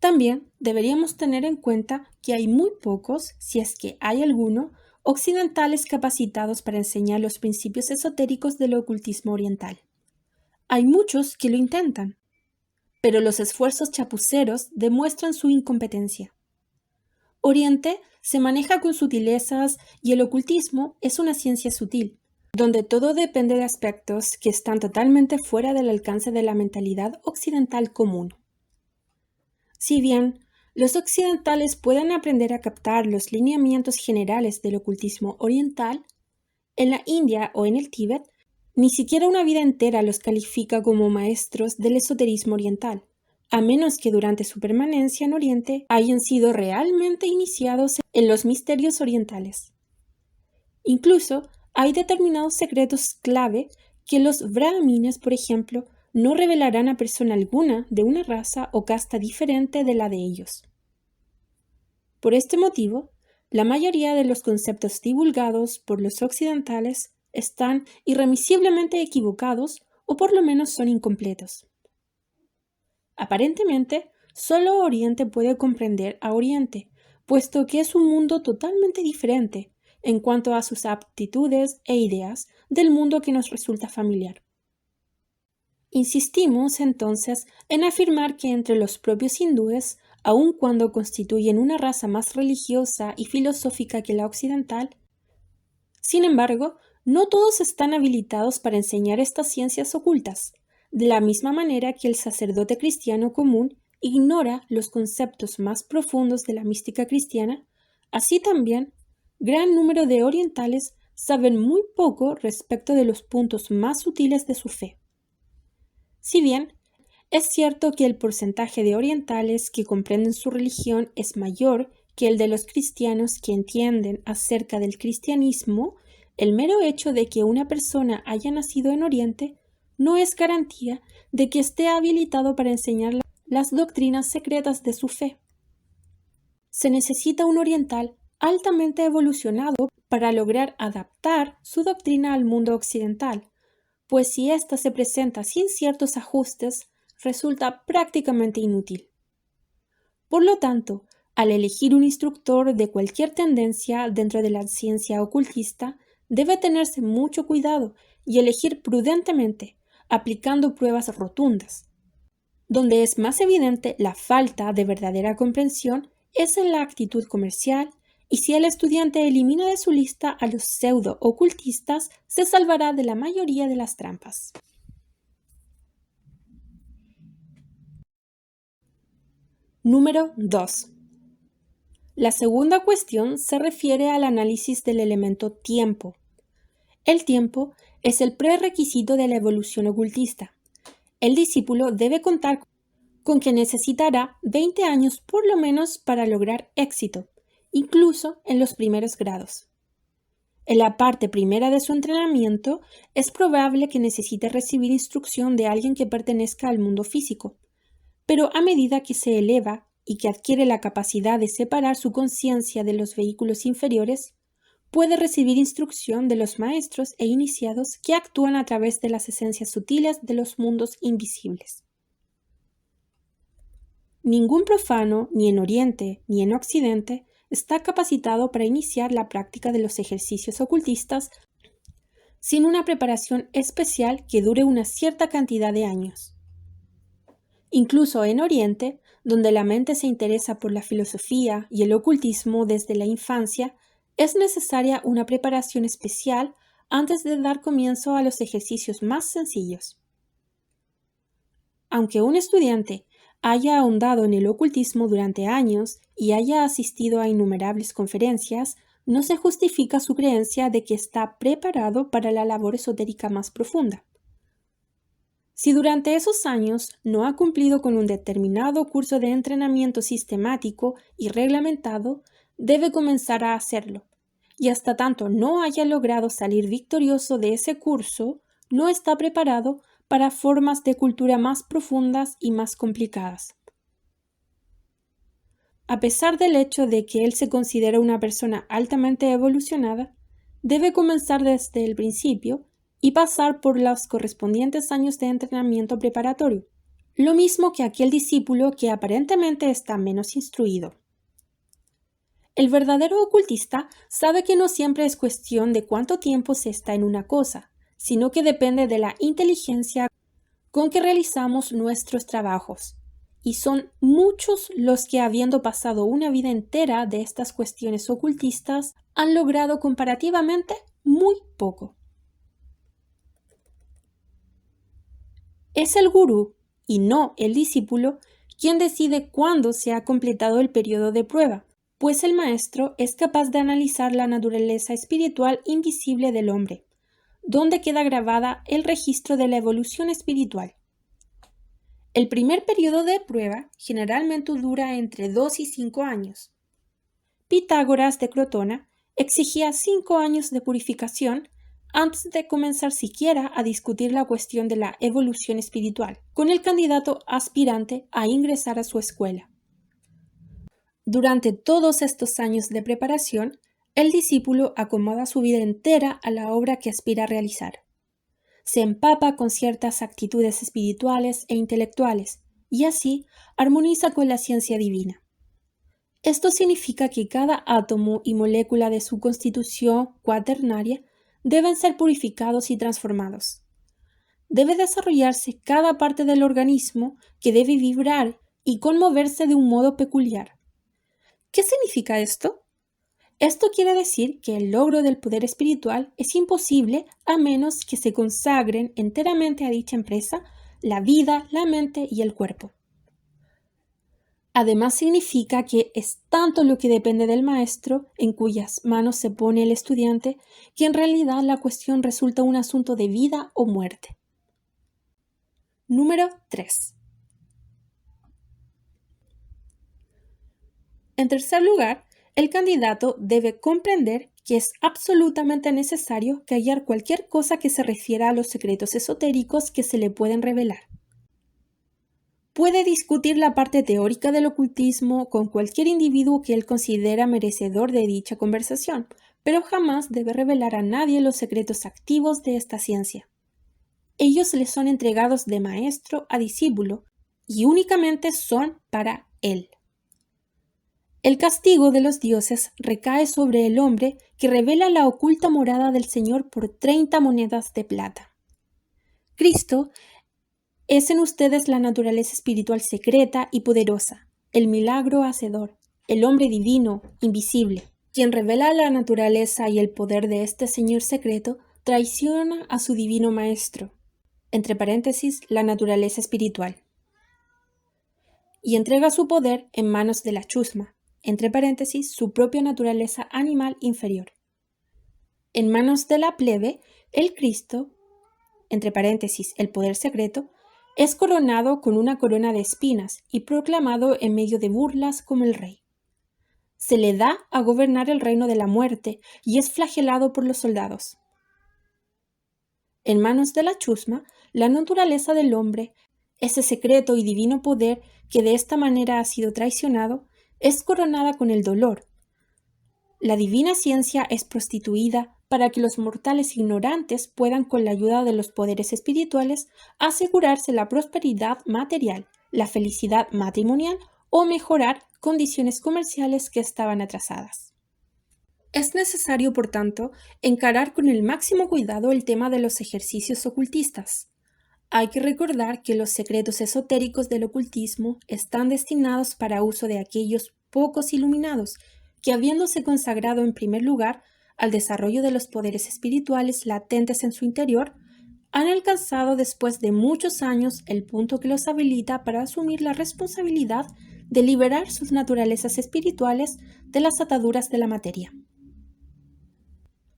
También deberíamos tener en cuenta que hay muy pocos, si es que hay alguno, occidentales capacitados para enseñar los principios esotéricos del ocultismo oriental. Hay muchos que lo intentan, pero los esfuerzos chapuceros demuestran su incompetencia. Oriente se maneja con sutilezas y el ocultismo es una ciencia sutil, donde todo depende de aspectos que están totalmente fuera del alcance de la mentalidad occidental común. Si bien los occidentales pueden aprender a captar los lineamientos generales del ocultismo oriental, en la India o en el Tíbet, ni siquiera una vida entera los califica como maestros del esoterismo oriental, a menos que durante su permanencia en Oriente hayan sido realmente iniciados en los misterios orientales. Incluso hay determinados secretos clave que los brahmines, por ejemplo, no revelarán a persona alguna de una raza o casta diferente de la de ellos. Por este motivo, la mayoría de los conceptos divulgados por los occidentales están irremisiblemente equivocados o por lo menos son incompletos. Aparentemente, solo Oriente puede comprender a Oriente, puesto que es un mundo totalmente diferente en cuanto a sus aptitudes e ideas del mundo que nos resulta familiar. Insistimos entonces en afirmar que entre los propios hindúes, aun cuando constituyen una raza más religiosa y filosófica que la occidental, sin embargo, no todos están habilitados para enseñar estas ciencias ocultas, de la misma manera que el sacerdote cristiano común ignora los conceptos más profundos de la mística cristiana, así también, gran número de orientales saben muy poco respecto de los puntos más sutiles de su fe. Si bien es cierto que el porcentaje de orientales que comprenden su religión es mayor que el de los cristianos que entienden acerca del cristianismo, el mero hecho de que una persona haya nacido en Oriente no es garantía de que esté habilitado para enseñar las doctrinas secretas de su fe. Se necesita un oriental altamente evolucionado para lograr adaptar su doctrina al mundo occidental, pues si ésta se presenta sin ciertos ajustes, resulta prácticamente inútil. Por lo tanto, al elegir un instructor de cualquier tendencia dentro de la ciencia ocultista, debe tenerse mucho cuidado y elegir prudentemente, aplicando pruebas rotundas. Donde es más evidente la falta de verdadera comprensión es en la actitud comercial, y si el estudiante elimina de su lista a los pseudo-ocultistas, se salvará de la mayoría de las trampas. Número 2. La segunda cuestión se refiere al análisis del elemento tiempo. El tiempo es el prerequisito de la evolución ocultista. El discípulo debe contar con que necesitará 20 años por lo menos para lograr éxito, incluso en los primeros grados. En la parte primera de su entrenamiento, es probable que necesite recibir instrucción de alguien que pertenezca al mundo físico, pero a medida que se eleva y que adquiere la capacidad de separar su conciencia de los vehículos inferiores, puede recibir instrucción de los maestros e iniciados que actúan a través de las esencias sutiles de los mundos invisibles. Ningún profano, ni en Oriente ni en Occidente, está capacitado para iniciar la práctica de los ejercicios ocultistas sin una preparación especial que dure una cierta cantidad de años. Incluso en Oriente, donde la mente se interesa por la filosofía y el ocultismo desde la infancia, es necesaria una preparación especial antes de dar comienzo a los ejercicios más sencillos. Aunque un estudiante haya ahondado en el ocultismo durante años y haya asistido a innumerables conferencias, no se justifica su creencia de que está preparado para la labor esotérica más profunda. Si durante esos años no ha cumplido con un determinado curso de entrenamiento sistemático y reglamentado, debe comenzar a hacerlo. Y hasta tanto no haya logrado salir victorioso de ese curso, no está preparado para formas de cultura más profundas y más complicadas. A pesar del hecho de que él se considera una persona altamente evolucionada, debe comenzar desde el principio y pasar por los correspondientes años de entrenamiento preparatorio, lo mismo que aquel discípulo que aparentemente está menos instruido. El verdadero ocultista sabe que no siempre es cuestión de cuánto tiempo se está en una cosa, sino que depende de la inteligencia con que realizamos nuestros trabajos. Y son muchos los que, habiendo pasado una vida entera de estas cuestiones ocultistas, han logrado comparativamente muy poco. Es el gurú, y no el discípulo, quien decide cuándo se ha completado el periodo de prueba, pues el maestro es capaz de analizar la naturaleza espiritual invisible del hombre, donde queda grabada el registro de la evolución espiritual. El primer periodo de prueba generalmente dura entre 2 y 5 años. Pitágoras de Crotona exigía 5 años de purificación antes de comenzar siquiera a discutir la cuestión de la evolución espiritual con el candidato aspirante a ingresar a su escuela. Durante todos estos años de preparación, el discípulo acomoda su vida entera a la obra que aspira a realizar. Se empapa con ciertas actitudes espirituales e intelectuales, y así armoniza con la ciencia divina. Esto significa que cada átomo y molécula de su constitución cuaternaria deben ser purificados y transformados. Debe desarrollarse cada parte del organismo que debe vibrar y conmoverse de un modo peculiar. ¿Qué significa esto? Esto quiere decir que el logro del poder espiritual es imposible a menos que se consagren enteramente a dicha empresa la vida, la mente y el cuerpo. Además significa que es tanto lo que depende del maestro, en cuyas manos se pone el estudiante, que en realidad la cuestión resulta un asunto de vida o muerte. Número 3. En tercer lugar, el candidato debe comprender que es absolutamente necesario callar cualquier cosa que se refiera a los secretos esotéricos que se le pueden revelar. Puede discutir la parte teórica del ocultismo con cualquier individuo que él considera merecedor de dicha conversación, pero jamás debe revelar a nadie los secretos activos de esta ciencia. Ellos le son entregados de maestro a discípulo y únicamente son para él. El castigo de los dioses recae sobre el hombre que revela la oculta morada del Señor por 30 monedas de plata. Cristo es en ustedes la naturaleza espiritual secreta y poderosa, el milagro hacedor, el hombre divino, invisible. Quien revela la naturaleza y el poder de este Señor secreto traiciona a su divino maestro, entre paréntesis, la naturaleza espiritual, y entrega su poder en manos de la chusma, entre paréntesis, su propia naturaleza animal inferior. En manos de la plebe, el Cristo, entre paréntesis, el poder secreto, es coronado con una corona de espinas y proclamado en medio de burlas como el rey. Se le da a gobernar el reino de la muerte y es flagelado por los soldados. En manos de la chusma, la naturaleza del hombre, ese secreto y divino poder que de esta manera ha sido traicionado, es coronada con el dolor. La divina ciencia es prostituida para que los mortales ignorantes puedan, con la ayuda de los poderes espirituales, asegurarse la prosperidad material, la felicidad matrimonial o mejorar condiciones comerciales que estaban atrasadas. Es necesario, por tanto, encarar con el máximo cuidado el tema de los ejercicios ocultistas. Hay que recordar que los secretos esotéricos del ocultismo están destinados para uso de aquellos pocos iluminados que habiéndose consagrado en primer lugar al desarrollo de los poderes espirituales latentes en su interior, han alcanzado después de muchos años el punto que los habilita para asumir la responsabilidad de liberar sus naturalezas espirituales de las ataduras de la materia.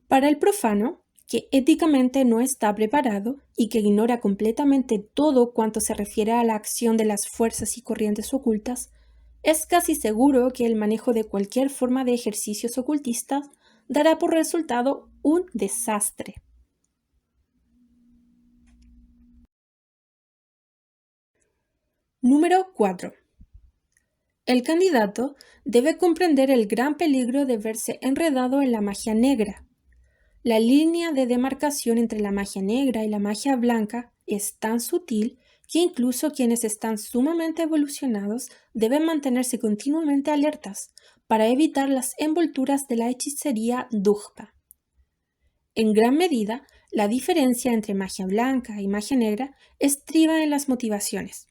Para el profano, que éticamente no está preparado y que ignora completamente todo cuanto se refiere a la acción de las fuerzas y corrientes ocultas, es casi seguro que el manejo de cualquier forma de ejercicios ocultistas dará por resultado un desastre. Número 4. El candidato debe comprender el gran peligro de verse enredado en la magia negra. La línea de demarcación entre la magia negra y la magia blanca es tan sutil que incluso quienes están sumamente evolucionados deben mantenerse continuamente alertas para evitar las envolturas de la hechicería Dugpa. En gran medida, la diferencia entre magia blanca y magia negra estriba en las motivaciones.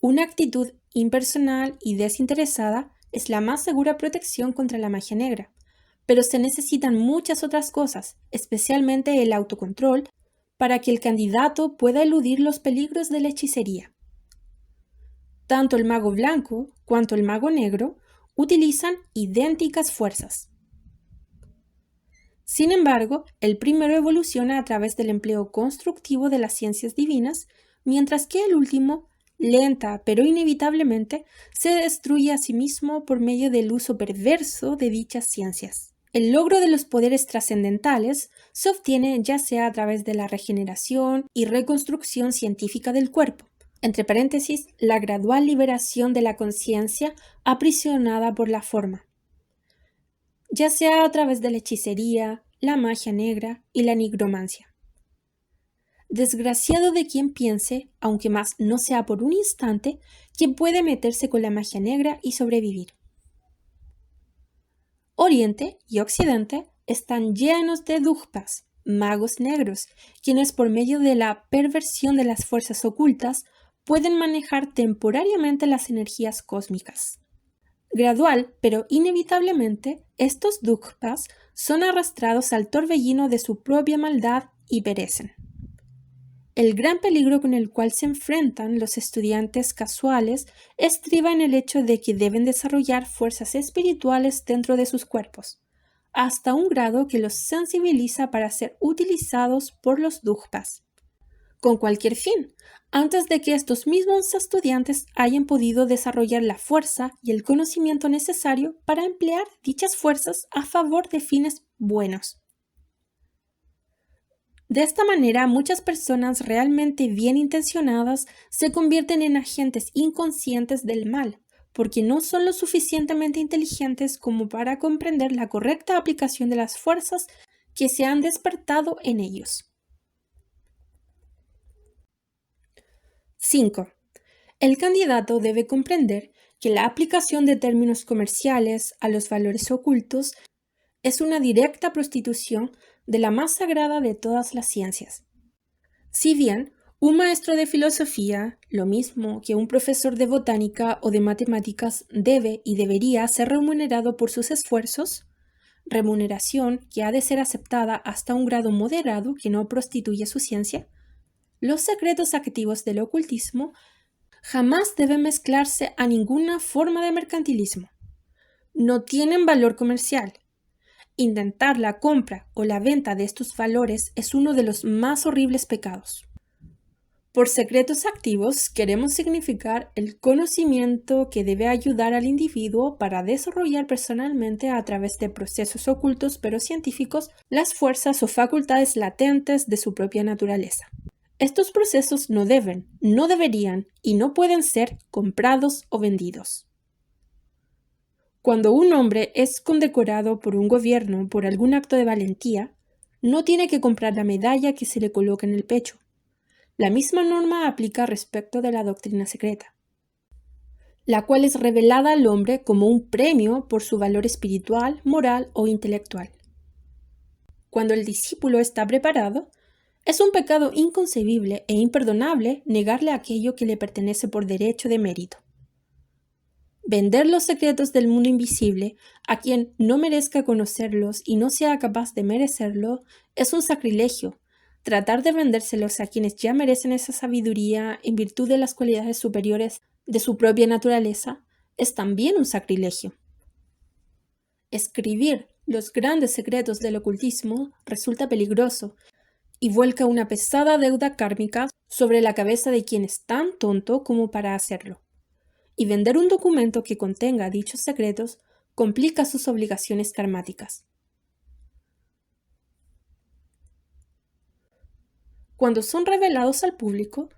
Una actitud impersonal y desinteresada es la más segura protección contra la magia negra, pero se necesitan muchas otras cosas, especialmente el autocontrol, para que el candidato pueda eludir los peligros de la hechicería. Tanto el mago blanco cuanto el mago negro utilizan idénticas fuerzas. Sin embargo, el primero evoluciona a través del empleo constructivo de las ciencias divinas, mientras que el último, lenta pero inevitablemente, se destruye a sí mismo por medio del uso perverso de dichas ciencias. El logro de los poderes trascendentales se obtiene ya sea a través de la regeneración y reconstrucción científica del cuerpo, entre paréntesis, la gradual liberación de la conciencia aprisionada por la forma, ya sea a través de la hechicería, la magia negra y la nigromancia. Desgraciado de quien piense, aunque más no sea por un instante, que puede meterse con la magia negra y sobrevivir. Oriente y Occidente están llenos de Dugpas, magos negros, quienes por medio de la perversión de las fuerzas ocultas pueden manejar temporariamente las energías cósmicas. Gradual, pero inevitablemente, estos Dugpas son arrastrados al torbellino de su propia maldad y perecen. El gran peligro con el cual se enfrentan los estudiantes casuales estriba en el hecho de que deben desarrollar fuerzas espirituales dentro de sus cuerpos, hasta un grado que los sensibiliza para ser utilizados por los Dugpas, con cualquier fin, antes de que estos mismos estudiantes hayan podido desarrollar la fuerza y el conocimiento necesario para emplear dichas fuerzas a favor de fines buenos. De esta manera, muchas personas realmente bien intencionadas se convierten en agentes inconscientes del mal, porque no son lo suficientemente inteligentes como para comprender la correcta aplicación de las fuerzas que se han despertado en ellos. 5. El candidato debe comprender que la aplicación de términos comerciales a los valores ocultos es una directa prostitución de la más sagrada de todas las ciencias. Si bien un maestro de filosofía, lo mismo que un profesor de botánica o de matemáticas, debe y debería ser remunerado por sus esfuerzos, remuneración que ha de ser aceptada hasta un grado moderado que no prostituye su ciencia, los secretos activos del ocultismo jamás deben mezclarse a ninguna forma de mercantilismo. No tienen valor comercial. Intentar la compra o la venta de estos valores es uno de los más horribles pecados. Por secretos activos queremos significar el conocimiento que debe ayudar al individuo para desarrollar personalmente a través de procesos ocultos pero científicos las fuerzas o facultades latentes de su propia naturaleza. Estos procesos no deben, no deberían y no pueden ser comprados o vendidos. Cuando un hombre es condecorado por un gobierno por algún acto de valentía, no tiene que comprar la medalla que se le coloca en el pecho. La misma norma aplica respecto de la doctrina secreta, la cual es revelada al hombre como un premio por su valor espiritual, moral o intelectual. Cuando el discípulo está preparado, es un pecado inconcebible e imperdonable negarle aquello que le pertenece por derecho de mérito. Vender los secretos del mundo invisible a quien no merezca conocerlos y no sea capaz de merecerlo es un sacrilegio. Tratar de vendérselos a quienes ya merecen esa sabiduría en virtud de las cualidades superiores de su propia naturaleza es también un sacrilegio. Escribir los grandes secretos del ocultismo resulta peligroso y vuelca una pesada deuda kármica sobre la cabeza de quien es tan tonto como para hacerlo. Y vender un documento que contenga dichos secretos complica sus obligaciones karmáticas. Cuando son revelados al público,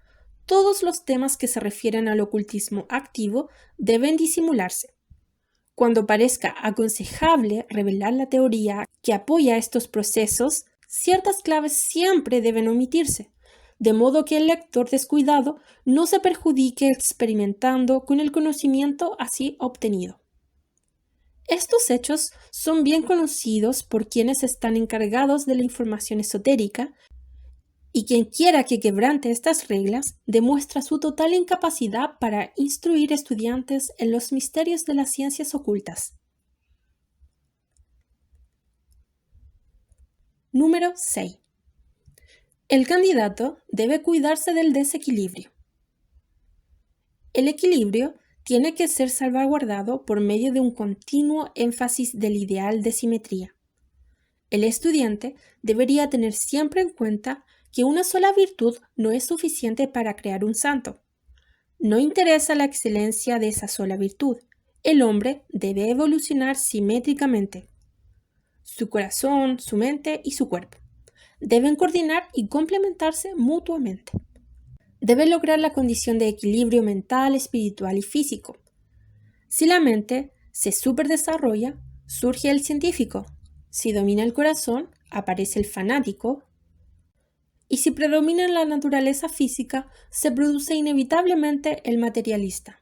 todos los temas que se refieren al ocultismo activo deben disimularse. Cuando parezca aconsejable revelar la teoría que apoya estos procesos, ciertas claves siempre deben omitirse, de modo que el lector descuidado no se perjudique experimentando con el conocimiento así obtenido. Estos hechos son bien conocidos por quienes están encargados de la información esotérica, y quien quiera que quebrante estas reglas demuestra su total incapacidad para instruir estudiantes en los misterios de las ciencias ocultas. Número 6. El candidato debe cuidarse del desequilibrio. El equilibrio tiene que ser salvaguardado por medio de un continuo énfasis del ideal de simetría. El estudiante debería tener siempre en cuenta que una sola virtud no es suficiente para crear un santo. No interesa la excelencia de esa sola virtud. El hombre debe evolucionar simétricamente. Su corazón, su mente y su cuerpo deben coordinar y complementarse mutuamente. Debe lograr la condición de equilibrio mental, espiritual y físico. Si la mente se superdesarrolla, surge el científico. Si domina el corazón, aparece el fanático. Y si predomina la naturaleza física, se produce inevitablemente el materialista.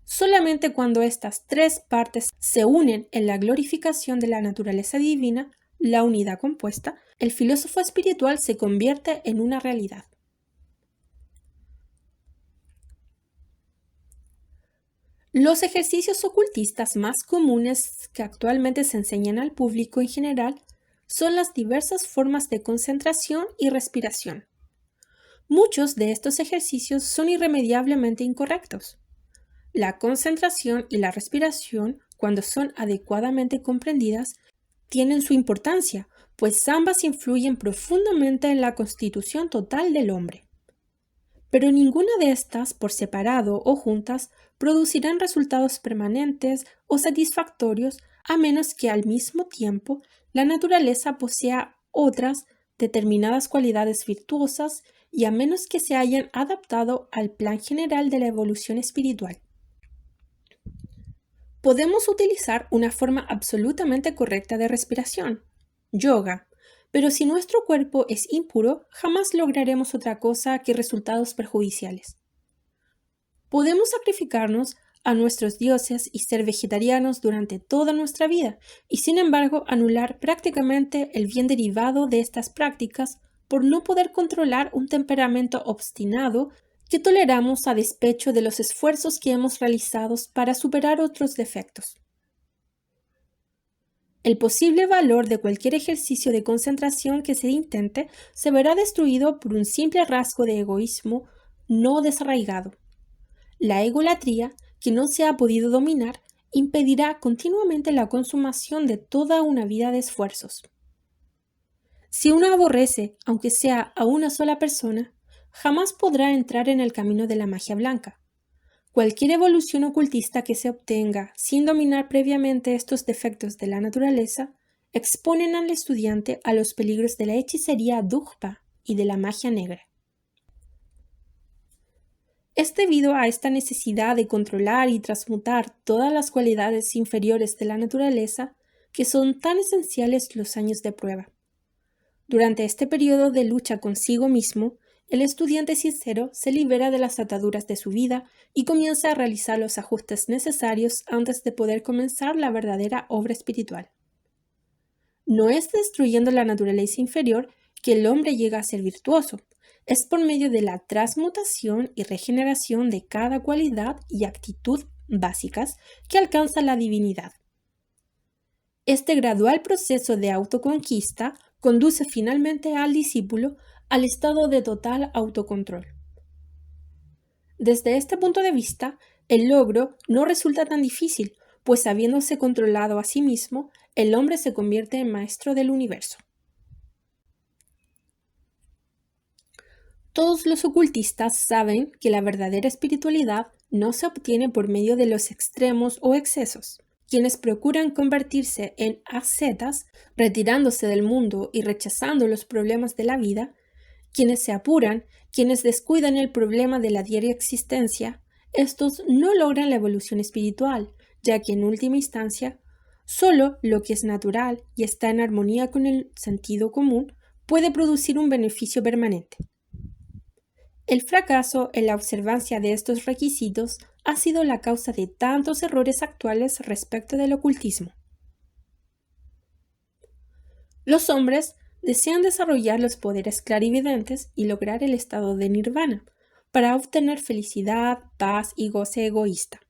Solamente cuando estas tres partes se unen en la glorificación de la naturaleza divina, la unidad compuesta, el filósofo espiritual se convierte en una realidad. Los ejercicios ocultistas más comunes que actualmente se enseñan al público en general son las diversas formas de concentración y respiración. Muchos de estos ejercicios son irremediablemente incorrectos. La concentración y la respiración, cuando son adecuadamente comprendidas, tienen su importancia, pues ambas influyen profundamente en la constitución total del hombre. Pero ninguna de estas, por separado o juntas, producirán resultados permanentes o satisfactorios a menos que al mismo tiempo la naturaleza posea otras determinadas cualidades virtuosas y a menos que se hayan adaptado al plan general de la evolución espiritual. Podemos utilizar una forma absolutamente correcta de respiración, yoga, pero si nuestro cuerpo es impuro, jamás lograremos otra cosa que resultados perjudiciales. Podemos sacrificarnos a nuestros dioses y ser vegetarianos durante toda nuestra vida, y sin embargo anular prácticamente el bien derivado de estas prácticas por no poder controlar un temperamento obstinado que toleramos a despecho de los esfuerzos que hemos realizado para superar otros defectos. El posible valor de cualquier ejercicio de concentración que se intente se verá destruido por un simple rasgo de egoísmo no desarraigado. La egolatría, que no se ha podido dominar, impedirá continuamente la consumación de toda una vida de esfuerzos. Si uno aborrece, aunque sea a una sola persona, jamás podrá entrar en el camino de la magia blanca. Cualquier evolución ocultista que se obtenga sin dominar previamente estos defectos de la naturaleza exponen al estudiante a los peligros de la hechicería dugpa y de la magia negra. Es debido a esta necesidad de controlar y transmutar todas las cualidades inferiores de la naturaleza que son tan esenciales los años de prueba. Durante este periodo de lucha consigo mismo, el estudiante sincero se libera de las ataduras de su vida y comienza a realizar los ajustes necesarios antes de poder comenzar la verdadera obra espiritual. No es destruyendo la naturaleza inferior que el hombre llega a ser virtuoso, es por medio de la transmutación y regeneración de cada cualidad y actitud básicas que alcanza la divinidad. Este gradual proceso de autoconquista conduce finalmente al discípulo al estado de total autocontrol. Desde este punto de vista, el logro no resulta tan difícil, pues habiéndose controlado a sí mismo, el hombre se convierte en maestro del universo. Todos los ocultistas saben que la verdadera espiritualidad no se obtiene por medio de los extremos o excesos. Quienes procuran convertirse en ascetas, retirándose del mundo y rechazando los problemas de la vida, quienes se apuran, quienes descuidan el problema de la diaria existencia, estos no logran la evolución espiritual, ya que en última instancia, solo lo que es natural y está en armonía con el sentido común puede producir un beneficio permanente. El fracaso en la observancia de estos requisitos ha sido la causa de tantos errores actuales respecto del ocultismo. Los hombres desean desarrollar los poderes clarividentes y lograr el estado de nirvana para obtener felicidad, paz y goce egoísta.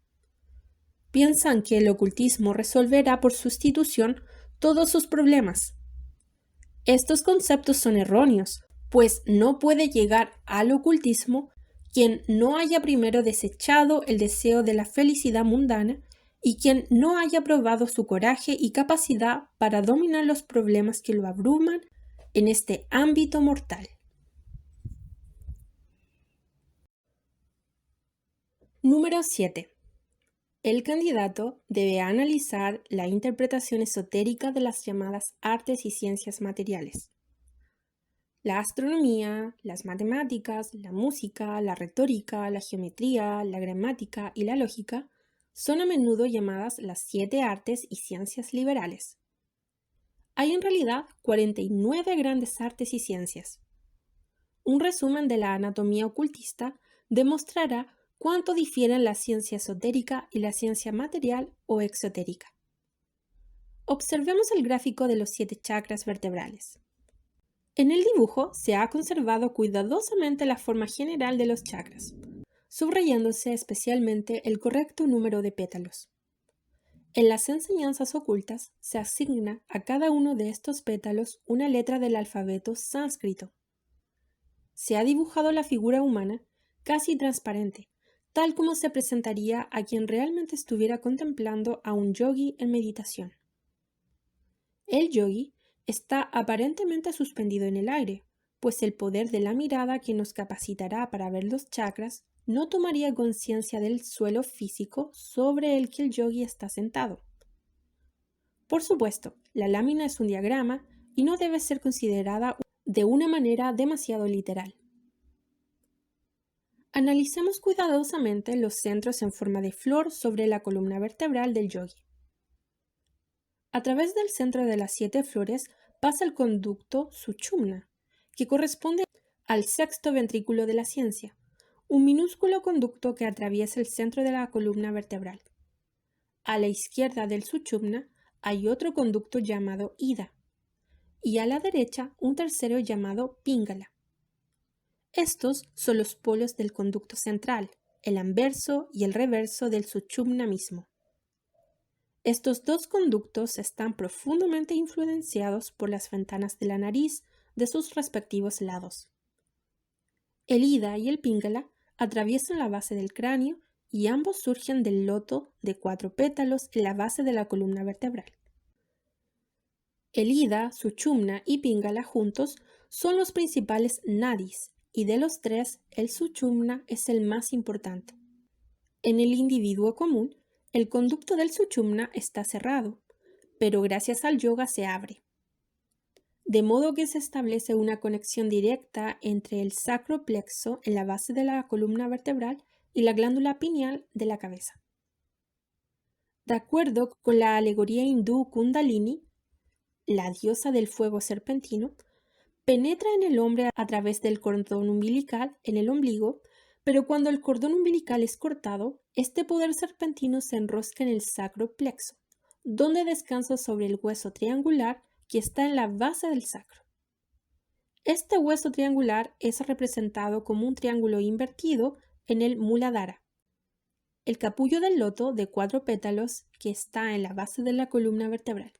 Piensan que el ocultismo resolverá por sustitución todos sus problemas. Estos conceptos son erróneos, pues no puede llegar al ocultismo quien no haya primero desechado el deseo de la felicidad mundana y quien no haya probado su coraje y capacidad para dominar los problemas que lo abruman en este ámbito mortal. Número 7. El candidato debe analizar la interpretación esotérica de las llamadas artes y ciencias materiales. La astronomía, las matemáticas, la música, la retórica, la geometría, la gramática y la lógica son a menudo llamadas las 7 artes y ciencias liberales. Hay en realidad 49 grandes artes y ciencias. Un resumen de la anatomía ocultista demostrará cuánto difieren la ciencia esotérica y la ciencia material o exotérica. Observemos el gráfico de los 7 chakras vertebrales. En el dibujo se ha conservado cuidadosamente la forma general de los chakras, subrayándose especialmente el correcto número de pétalos. En las enseñanzas ocultas se asigna a cada uno de estos pétalos una letra del alfabeto sánscrito. Se ha dibujado la figura humana casi transparente, tal como se presentaría a quien realmente estuviera contemplando a un yogi en meditación. El yogi está aparentemente suspendido en el aire, pues el poder de la mirada que nos capacitará para ver los chakras no tomaría conciencia del suelo físico sobre el que el yogi está sentado. Por supuesto, la lámina es un diagrama y no debe ser considerada de una manera demasiado literal. Analicemos cuidadosamente los centros en forma de flor sobre la columna vertebral del yogi. A través del centro de las 7 flores pasa el conducto Suchumna, que corresponde al sexto ventrículo de la ciencia, un minúsculo conducto que atraviesa el centro de la columna vertebral. A la izquierda del Suchumna hay otro conducto llamado Ida, y a la derecha un tercero llamado Pingala. Estos son los polos del conducto central, el anverso y el reverso del Suchumna mismo. Estos dos conductos están profundamente influenciados por las ventanas de la nariz de sus respectivos lados. El Ida y el Pingala atraviesan la base del cráneo y ambos surgen del loto de 4 pétalos en la base de la columna vertebral. El Ida, Suchumna y Pingala juntos son los principales nadis y de los 3 el Suchumna es el más importante. En el individuo común, el conducto del Suchumna está cerrado, pero gracias al yoga se abre. De modo que se establece una conexión directa entre el sacro plexo en la base de la columna vertebral y la glándula pineal de la cabeza. De acuerdo con la alegoría hindú Kundalini, la diosa del fuego serpentino, penetra en el hombre a través del cordón umbilical en el ombligo, pero cuando el cordón umbilical es cortado, este poder serpentino se enrosca en el sacro plexo, donde descansa sobre el hueso triangular que está en la base del sacro. Este hueso triangular es representado como un triángulo invertido en el Muladhara. el capullo del loto de 4 pétalos que está en la base de la columna vertebral.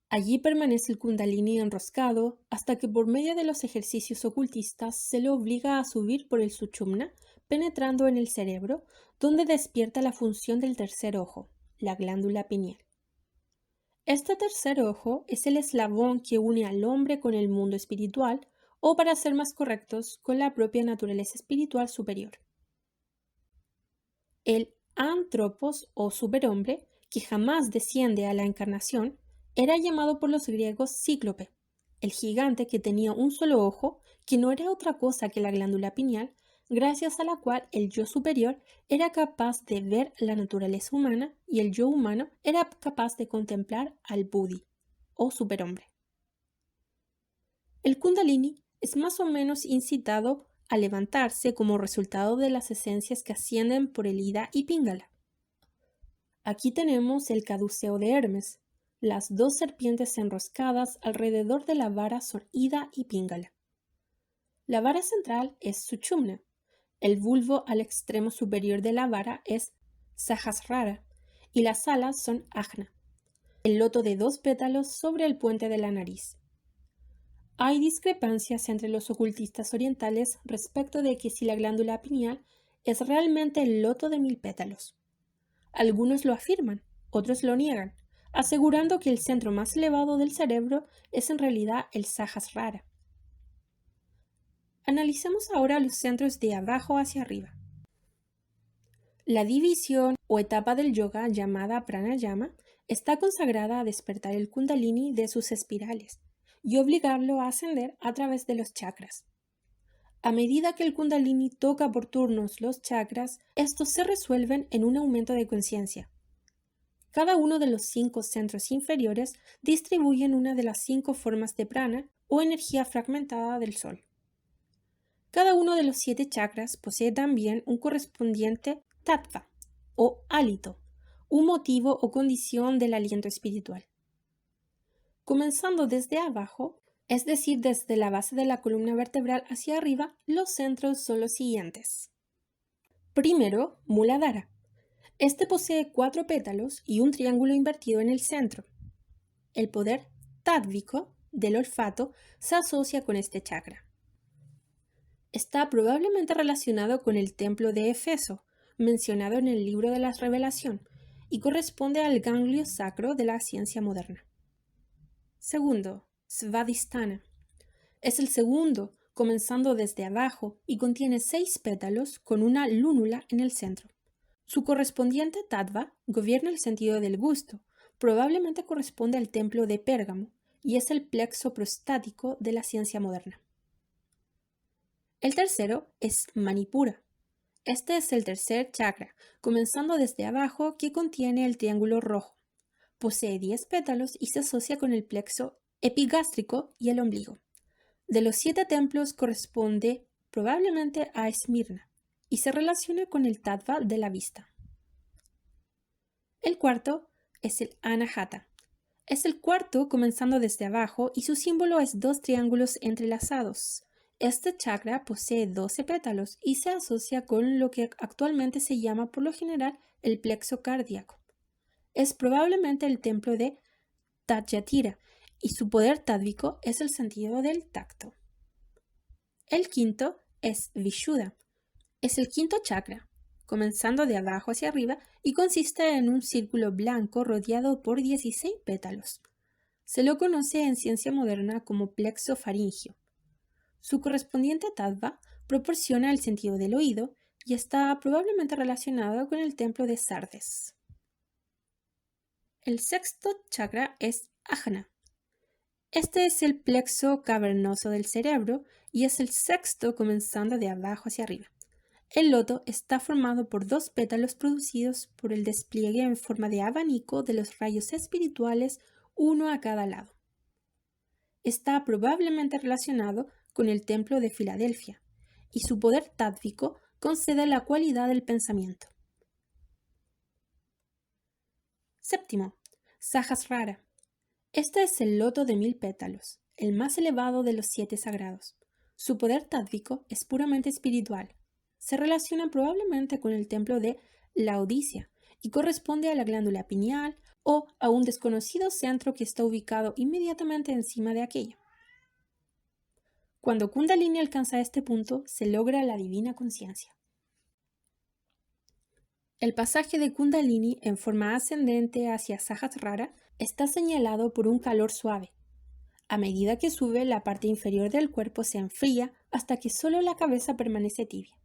Allí permanece el Kundalini enroscado hasta que por medio de los ejercicios ocultistas se le obliga a subir por el Suchumna, penetrando en el cerebro, donde despierta la función del tercer ojo, la glándula pineal. Este tercer ojo es el eslabón que une al hombre con el mundo espiritual, o para ser más correctos, con la propia naturaleza espiritual superior. El antropos o superhombre, que jamás desciende a la encarnación, era llamado por los griegos cíclope, el gigante que tenía un solo ojo, que no era otra cosa que la glándula pineal, gracias a la cual el yo superior era capaz de ver la naturaleza humana y el yo humano era capaz de contemplar al Buddhi, o superhombre. El Kundalini es más o menos incitado a levantarse como resultado de las esencias que ascienden por el Ida y Pingala. Aquí tenemos el caduceo de Hermes. Las 2 serpientes enroscadas alrededor de la vara son Ida y Pingala. La vara central es Suchumna. El bulbo al extremo superior de la vara es Sahasrara y las alas son Ajna, el loto de 2 pétalos sobre el puente de la nariz. Hay discrepancias entre los ocultistas orientales respecto de que si la glándula pineal es realmente el loto de 1000 pétalos. Algunos lo afirman, otros lo niegan, asegurando que el centro más elevado del cerebro es en realidad el Sahasrara. Analicemos ahora los centros de abajo hacia arriba. La división o etapa del yoga llamada pranayama está consagrada a despertar el kundalini de sus espirales y obligarlo a ascender a través de los chakras. A medida que el kundalini toca por turnos los chakras, estos se resuelven en un aumento de conciencia. Cada uno de los 5 centros inferiores distribuyen una de las 5 formas de prana o energía fragmentada del sol. Cada uno de los 7 chakras posee también un correspondiente tattva o hálito, un motivo o condición del aliento espiritual. Comenzando desde abajo, es decir, desde la base de la columna vertebral hacia arriba, los centros son los siguientes. Primero, Muladhara. Este posee 4 pétalos y un triángulo invertido en el centro. El poder tádvico del olfato se asocia con este chakra. Está probablemente relacionado con el templo de Éfeso, mencionado en el libro de la Revelación, y corresponde al ganglio sacro de la ciencia moderna. Segundo, Svadhisthana. Es el segundo, comenzando desde abajo, y contiene 6 pétalos con una lúnula en el centro. Su correspondiente tattva gobierna el sentido del gusto, probablemente corresponde al templo de Pérgamo, y es el plexo prostático de la ciencia moderna. El tercero es Manipura. Este es el tercer chakra, comenzando desde abajo, que contiene el triángulo rojo. Posee 10 pétalos y se asocia con el plexo epigástrico y el ombligo. De los 7 templos corresponde probablemente a Esmirna y se relaciona con el tattva de la vista. El cuarto es el Anahata. Es el cuarto comenzando desde abajo y su símbolo es 2 triángulos entrelazados. Este chakra posee 12 pétalos y se asocia con lo que actualmente se llama por lo general el plexo cardíaco. Es probablemente el templo de Tadyatira y su poder tádvico es el sentido del tacto. El quinto es Vishuddha. Es el quinto chakra, comenzando de abajo hacia arriba y consiste en un círculo blanco rodeado por 16 pétalos. Se lo conoce en ciencia moderna como plexo faríngeo. Su correspondiente tattva proporciona el sentido del oído y está probablemente relacionado con el templo de Sardes. El sexto chakra es Ajna. Este es el plexo cavernoso del cerebro y es el sexto comenzando de abajo hacia arriba. El loto está formado por 2 pétalos producidos por el despliegue en forma de abanico de los rayos espirituales, uno a cada lado. Está probablemente relacionado con el templo de Filadelfia y su poder tádvico concede la cualidad del pensamiento. Séptimo, Sahasrara. Este es el loto de 1000 pétalos, el más elevado de los 7 sagrados. Su poder tádvico es puramente espiritual. se relaciona probablemente con el templo de Laodicea y corresponde a la glándula pineal o a un desconocido centro que está ubicado inmediatamente encima de aquella. Cuando Kundalini alcanza este punto, se logra la divina conciencia. El pasaje de Kundalini en forma ascendente hacia Sahasrara está señalado por un calor suave. A medida que sube, la parte inferior del cuerpo se enfría hasta que solo la cabeza permanece tibia.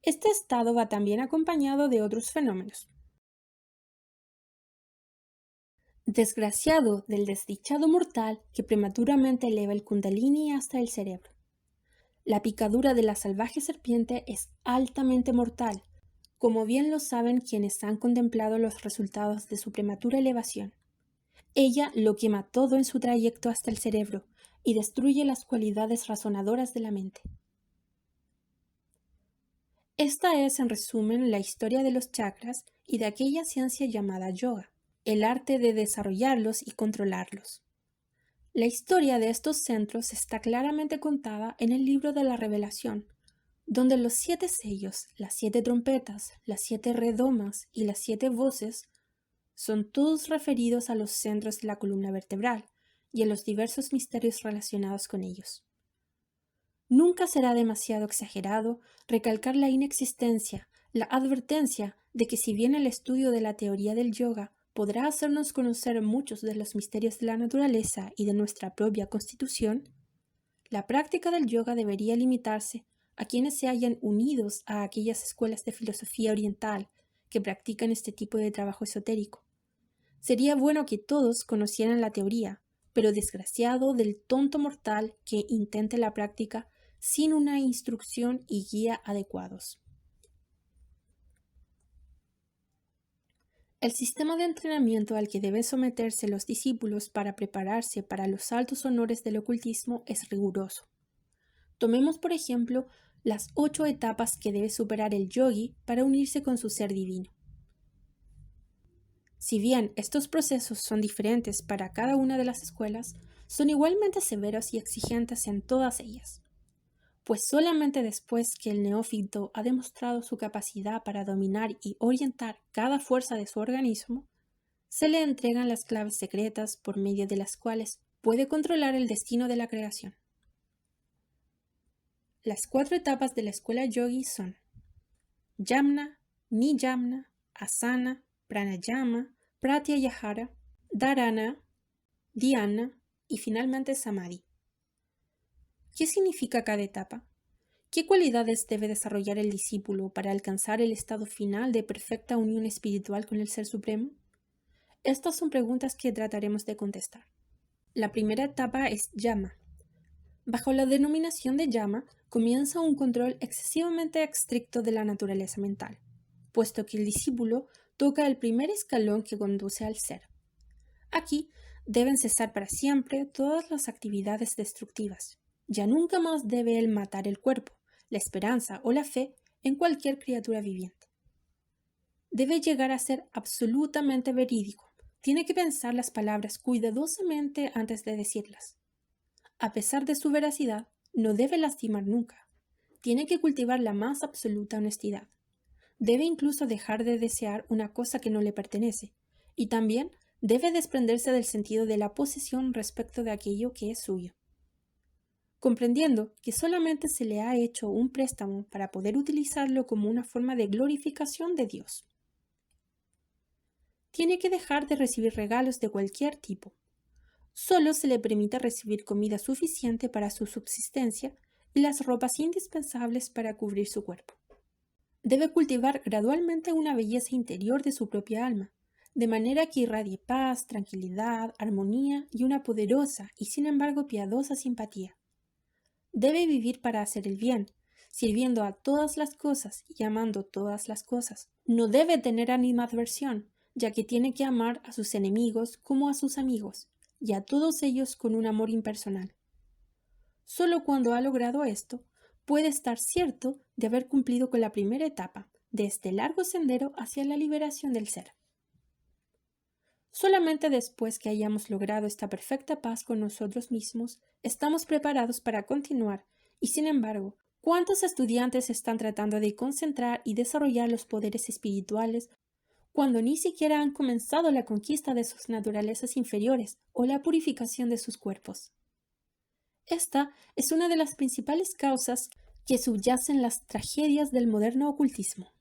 Este estado va también acompañado de otros fenómenos. Desgraciado del desdichado mortal que prematuramente eleva el Kundalini hasta el cerebro. La picadura de la salvaje serpiente es altamente mortal, como bien lo saben quienes han contemplado los resultados de su prematura elevación. Ella lo quema todo en su trayecto hasta el cerebro y destruye las cualidades razonadoras de la mente. Esta es, en resumen, la historia de los chakras y de aquella ciencia llamada yoga, el arte de desarrollarlos y controlarlos. La historia de estos centros está claramente contada en el libro de la Revelación, donde los 7 sellos, las 7 trompetas, las 7 redomas y las 7 voces son todos referidos a los centros de la columna vertebral y a los diversos misterios relacionados con ellos. Nunca será demasiado exagerado recalcar la inexistencia, la advertencia de que si bien el estudio de la teoría del yoga podrá hacernos conocer muchos de los misterios de la naturaleza y de nuestra propia constitución, la práctica del yoga debería limitarse a quienes se hayan unidos a aquellas escuelas de filosofía oriental que practican este tipo de trabajo esotérico. Sería bueno que todos conocieran la teoría, pero desgraciado del tonto mortal que intente la práctica sin una instrucción y guía adecuados. El sistema de entrenamiento al que deben someterse los discípulos para prepararse para los altos honores del ocultismo es riguroso. Tomemos, por ejemplo, las 8 etapas que debe superar el yogi para unirse con su ser divino. Si bien estos procesos son diferentes para cada una de las escuelas, son igualmente severos y exigentes en todas ellas, pues solamente después que el neófito ha demostrado su capacidad para dominar y orientar cada fuerza de su organismo, se le entregan las claves secretas por medio de las cuales puede controlar el destino de la creación. Las 4 etapas de la escuela yogi son Yamna, Niyamna, Asana, Pranayama, Pratyahara, Dharana, Dhyana y finalmente Samadhi. ¿Qué significa cada etapa? ¿Qué cualidades debe desarrollar el discípulo para alcanzar el estado final de perfecta unión espiritual con el Ser Supremo? Estas son preguntas que trataremos de contestar. La primera etapa es Yama. Bajo la denominación de Yama comienza un control excesivamente estricto de la naturaleza mental, puesto que el discípulo toca el primer escalón que conduce al ser. Aquí deben cesar para siempre todas las actividades destructivas. Ya nunca más debe él matar el cuerpo, la esperanza o la fe en cualquier criatura viviente. Debe llegar a ser absolutamente verídico. Tiene que pensar las palabras cuidadosamente antes de decirlas. A pesar de su veracidad, no debe lastimar nunca. Tiene que cultivar la más absoluta honestidad. Debe incluso dejar de desear una cosa que no le pertenece, y también debe desprenderse del sentido de la posesión respecto de aquello que es suyo. Comprendiendo que solamente se le ha hecho un préstamo para poder utilizarlo como una forma de glorificación de Dios. Tiene que dejar de recibir regalos de cualquier tipo. Solo se le permite recibir comida suficiente para su subsistencia y las ropas indispensables para cubrir su cuerpo. Debe cultivar gradualmente una belleza interior de su propia alma, de manera que irradie paz, tranquilidad, armonía y una poderosa y sin embargo piadosa simpatía. Debe vivir para hacer el bien, sirviendo a todas las cosas y amando todas las cosas. No debe tener animadversión, ya que tiene que amar a sus enemigos como a sus amigos, y a todos ellos con un amor impersonal. Solo cuando ha logrado esto, puede estar cierto de haber cumplido con la primera etapa de este largo sendero hacia la liberación del ser. Solamente después que hayamos logrado esta perfecta paz con nosotros mismos, estamos preparados para continuar, y sin embargo, ¿Cuántos estudiantes están tratando de concentrar y desarrollar los poderes espirituales cuando ni siquiera han comenzado la conquista de sus naturalezas inferiores o la purificación de sus cuerpos? Esta es una de las principales causas que subyacen las tragedias del moderno ocultismo.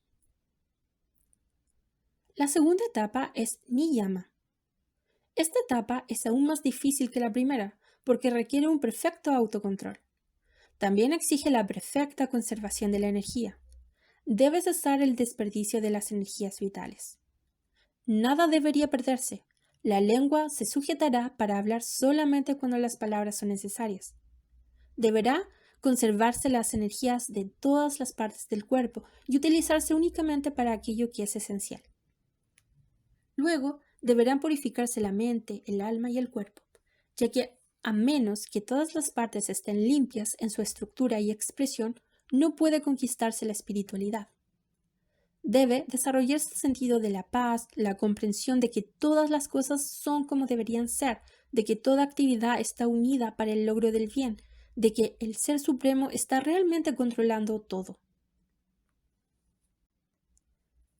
La segunda etapa es Niyama. Esta etapa es aún más difícil que la primera porque requiere un perfecto autocontrol. También exige la perfecta conservación de la energía. Debe cesar el desperdicio de las energías vitales. Nada debería perderse. La lengua se sujetará para hablar solamente cuando las palabras son necesarias. Deberá conservarse las energías de todas las partes del cuerpo y utilizarse únicamente para aquello que es esencial. Luego, deberán purificarse la mente, el alma y el cuerpo, ya que a menos que todas las partes estén limpias en su estructura y expresión, no puede conquistarse la espiritualidad. Debe desarrollarse el sentido de la paz, la comprensión de que todas las cosas son como deberían ser, de que toda actividad está unida para el logro del bien, de que el Ser Supremo está realmente controlando todo.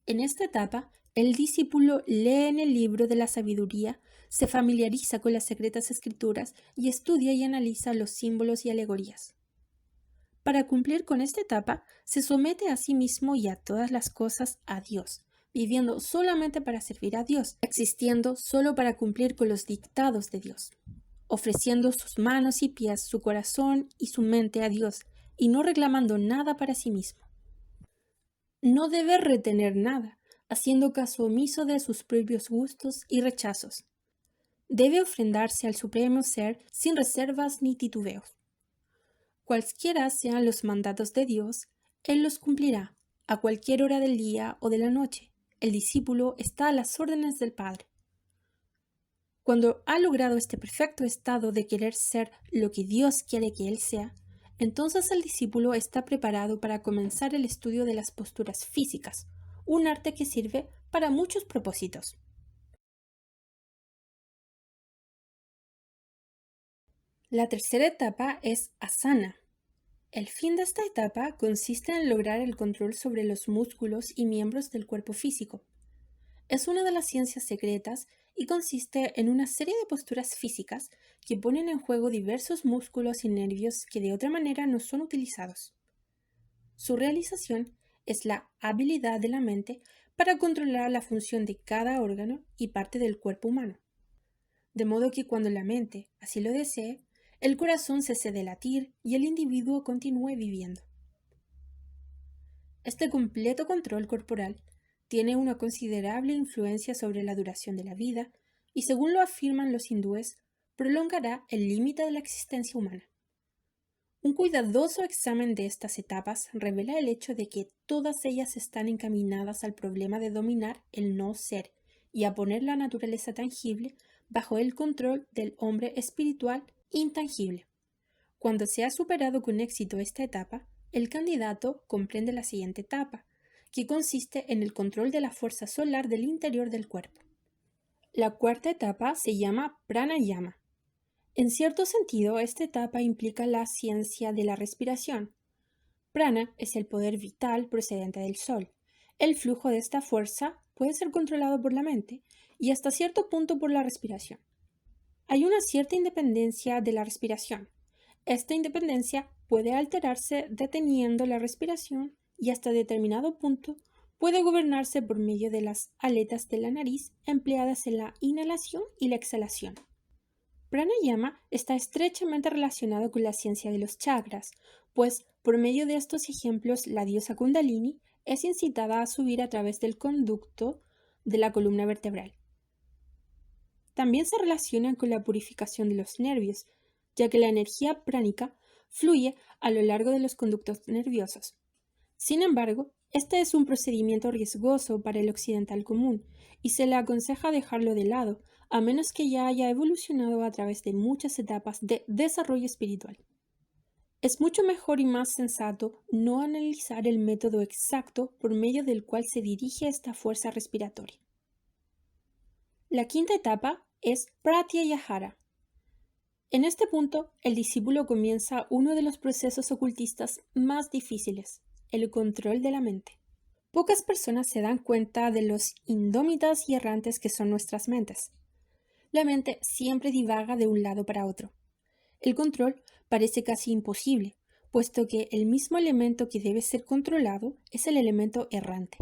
En esta etapa, el discípulo lee en el libro de la sabiduría, se familiariza con las secretas escrituras y estudia y analiza los símbolos y alegorías. Para cumplir con esta etapa, se somete a sí mismo y a todas las cosas a Dios, viviendo solamente para servir a Dios, existiendo solo para cumplir con los dictados de Dios, ofreciendo sus manos y pies, su corazón y su mente a Dios, y no reclamando nada para sí mismo. No debe retener nada, haciendo caso omiso de sus propios gustos y rechazos. Debe ofrendarse al Supremo Ser sin reservas ni titubeos. Cualquiera sean los mandatos de Dios, Él los cumplirá, a cualquier hora del día o de la noche. El discípulo está a las órdenes del Padre. Cuando ha logrado este perfecto estado de querer ser lo que Dios quiere que él sea, entonces el discípulo está preparado para comenzar el estudio de las posturas físicas, un arte que sirve para muchos propósitos. La tercera etapa es asana. El fin de esta etapa consiste en lograr el control sobre los músculos y miembros del cuerpo físico. Es una de las ciencias secretas y consiste en una serie de posturas físicas que ponen en juego diversos músculos y nervios que de otra manera no son utilizados. Su realización es la habilidad de la mente para controlar la función de cada órgano y parte del cuerpo humano. De modo que cuando la mente así lo desee, el corazón cese de latir y el individuo continúe viviendo. Este completo control corporal tiene una considerable influencia sobre la duración de la vida y, según lo afirman los hindúes, prolongará el límite de la existencia humana. Un cuidadoso examen de estas etapas revela el hecho de que todas ellas están encaminadas al problema de dominar el no ser y a poner la naturaleza tangible bajo el control del hombre espiritual intangible. Cuando se ha superado con éxito esta etapa, el candidato comprende la siguiente etapa, que consiste en el control de la fuerza solar del interior del cuerpo. La cuarta etapa se llama pranayama. En cierto sentido, esta etapa implica la ciencia de la respiración. Prana es el poder vital procedente del sol. El flujo de esta fuerza puede ser controlado por la mente y hasta cierto punto por la respiración. Hay una cierta independencia de la respiración. Esta independencia puede alterarse deteniendo la respiración y hasta determinado punto puede gobernarse por medio de las aletas de la nariz empleadas en la inhalación y la exhalación. Pranayama está estrechamente relacionado con la ciencia de los chakras, pues por medio de estos ejemplos la diosa Kundalini es incitada a subir a través del conducto de la columna vertebral. También se relacionan con la purificación de los nervios, ya que la energía pránica fluye a lo largo de los conductos nerviosos. Sin embargo, este es un procedimiento riesgoso para el occidental común y se le aconseja dejarlo de lado, a menos que ya haya evolucionado a través de muchas etapas de desarrollo espiritual. Es mucho mejor y más sensato no analizar el método exacto por medio del cual se dirige esta fuerza respiratoria. La quinta etapa es pratyahara. En este punto, el discípulo comienza uno de los procesos ocultistas más difíciles, el control de la mente. Pocas personas se dan cuenta de los indómitas y errantes que son nuestras mentes. La mente siempre divaga de un lado para otro. El control parece casi imposible, puesto que el mismo elemento que debe ser controlado es el elemento errante.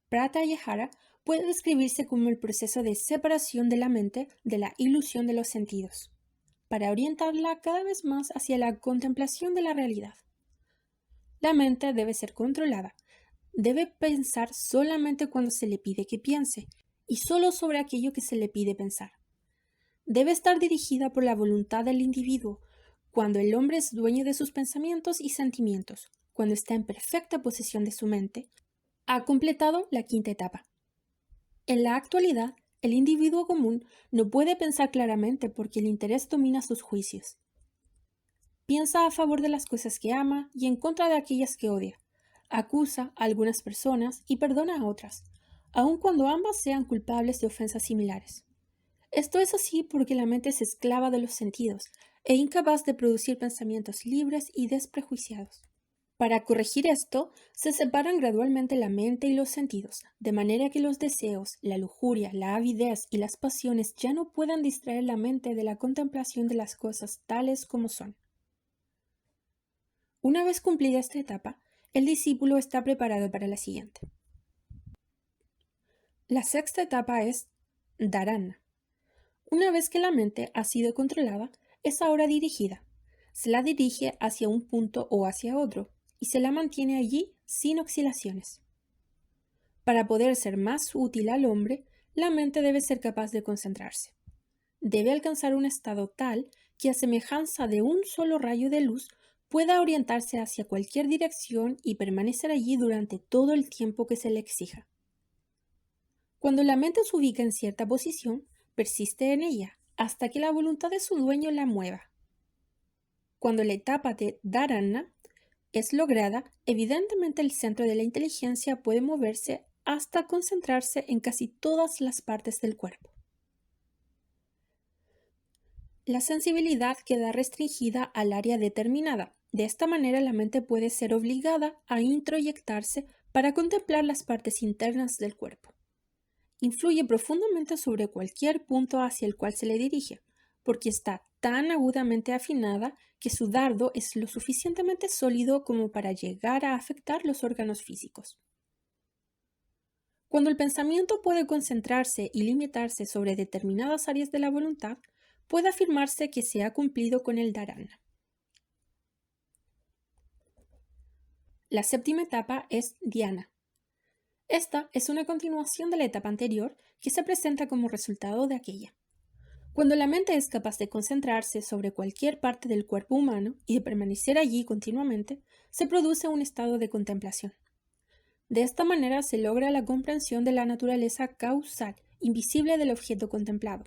Pratyahara puede describirse como el proceso de separación de la mente de la ilusión de los sentidos, para orientarla cada vez más hacia la contemplación de la realidad. La mente debe ser controlada, debe pensar solamente cuando se le pide que piense, y solo sobre aquello que se le pide pensar. Debe estar dirigida por la voluntad del individuo, cuando el hombre es dueño de sus pensamientos y sentimientos, cuando está en perfecta posesión de su mente, ha completado la quinta etapa. En la actualidad, el individuo común no puede pensar claramente porque el interés domina sus juicios. Piensa a favor de las cosas que ama y en contra de aquellas que odia. Acusa a algunas personas y perdona a otras, aun cuando ambas sean culpables de ofensas similares. Esto es así porque la mente es esclava de los sentidos e incapaz de producir pensamientos libres y desprejuiciados. Para corregir esto, se separan gradualmente la mente y los sentidos, de manera que los deseos, la lujuria, la avidez y las pasiones ya no puedan distraer la mente de la contemplación de las cosas tales como son. Una vez cumplida esta etapa, el discípulo está preparado para la siguiente. La sexta etapa es dharana. Una vez que la mente ha sido controlada, es ahora dirigida. Se la dirige hacia un punto o hacia otro, y se la mantiene allí sin oscilaciones. Para poder ser más útil al hombre, la mente debe ser capaz de concentrarse. Debe alcanzar un estado tal que a semejanza de un solo rayo de luz pueda orientarse hacia cualquier dirección y permanecer allí durante todo el tiempo que se le exija. Cuando la mente se ubica en cierta posición, persiste en ella hasta que la voluntad de su dueño la mueva. Cuando la etapa de dharana es lograda, evidentemente el centro de la inteligencia puede moverse hasta concentrarse en casi todas las partes del cuerpo. La sensibilidad queda restringida al área determinada. De esta manera la mente puede ser obligada a introyectarse para contemplar las partes internas del cuerpo. Influye profundamente sobre cualquier punto hacia el cual se le dirige, porque está tan agudamente afinada que su dardo es lo suficientemente sólido como para llegar a afectar los órganos físicos. Cuando el pensamiento puede concentrarse y limitarse sobre determinadas áreas de la voluntad, puede afirmarse que se ha cumplido con el dharana. La séptima etapa es dhyana. Esta es una continuación de la etapa anterior que se presenta como resultado de aquella. Cuando la mente es capaz de concentrarse sobre cualquier parte del cuerpo humano y de permanecer allí continuamente, se produce un estado de contemplación. De esta manera se logra la comprensión de la naturaleza causal, invisible del objeto contemplado.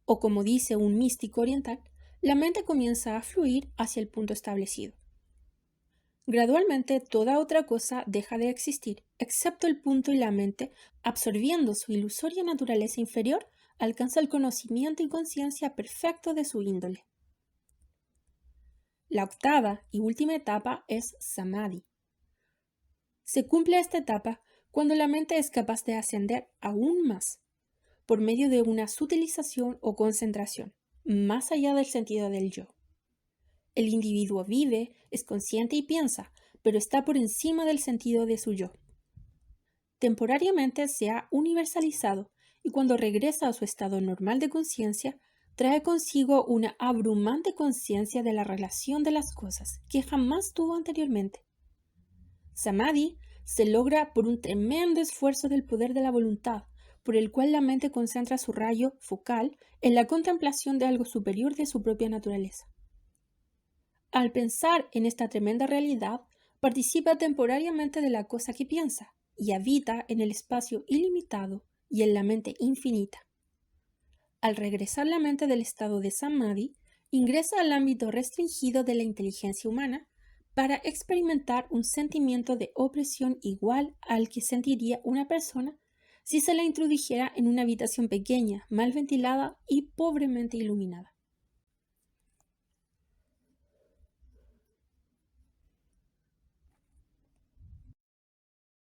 O como dice un místico oriental, la mente comienza a fluir hacia el punto establecido. Gradualmente toda otra cosa deja de existir, excepto el punto y la mente, absorbiendo su ilusoria naturaleza inferior, alcanza el conocimiento y conciencia perfecto de su índole. La octava y última etapa es samadhi. Se cumple esta etapa cuando la mente es capaz de ascender aún más, por medio de una sutilización o concentración, más allá del sentido del yo. El individuo vive, es consciente y piensa, pero está por encima del sentido de su yo. Temporariamente se ha universalizado y cuando regresa a su estado normal de conciencia, trae consigo una abrumante conciencia de la relación de las cosas que jamás tuvo anteriormente. Samadhi se logra por un tremendo esfuerzo del poder de la voluntad, por el cual la mente concentra su rayo focal en la contemplación de algo superior de su propia naturaleza. Al pensar en esta tremenda realidad, participa temporariamente de la cosa que piensa y habita en el espacio ilimitado y en la mente infinita. Al regresar la mente del estado de samadhi, ingresa al ámbito restringido de la inteligencia humana para experimentar un sentimiento de opresión igual al que sentiría una persona si se la introdujera en una habitación pequeña, mal ventilada y pobremente iluminada.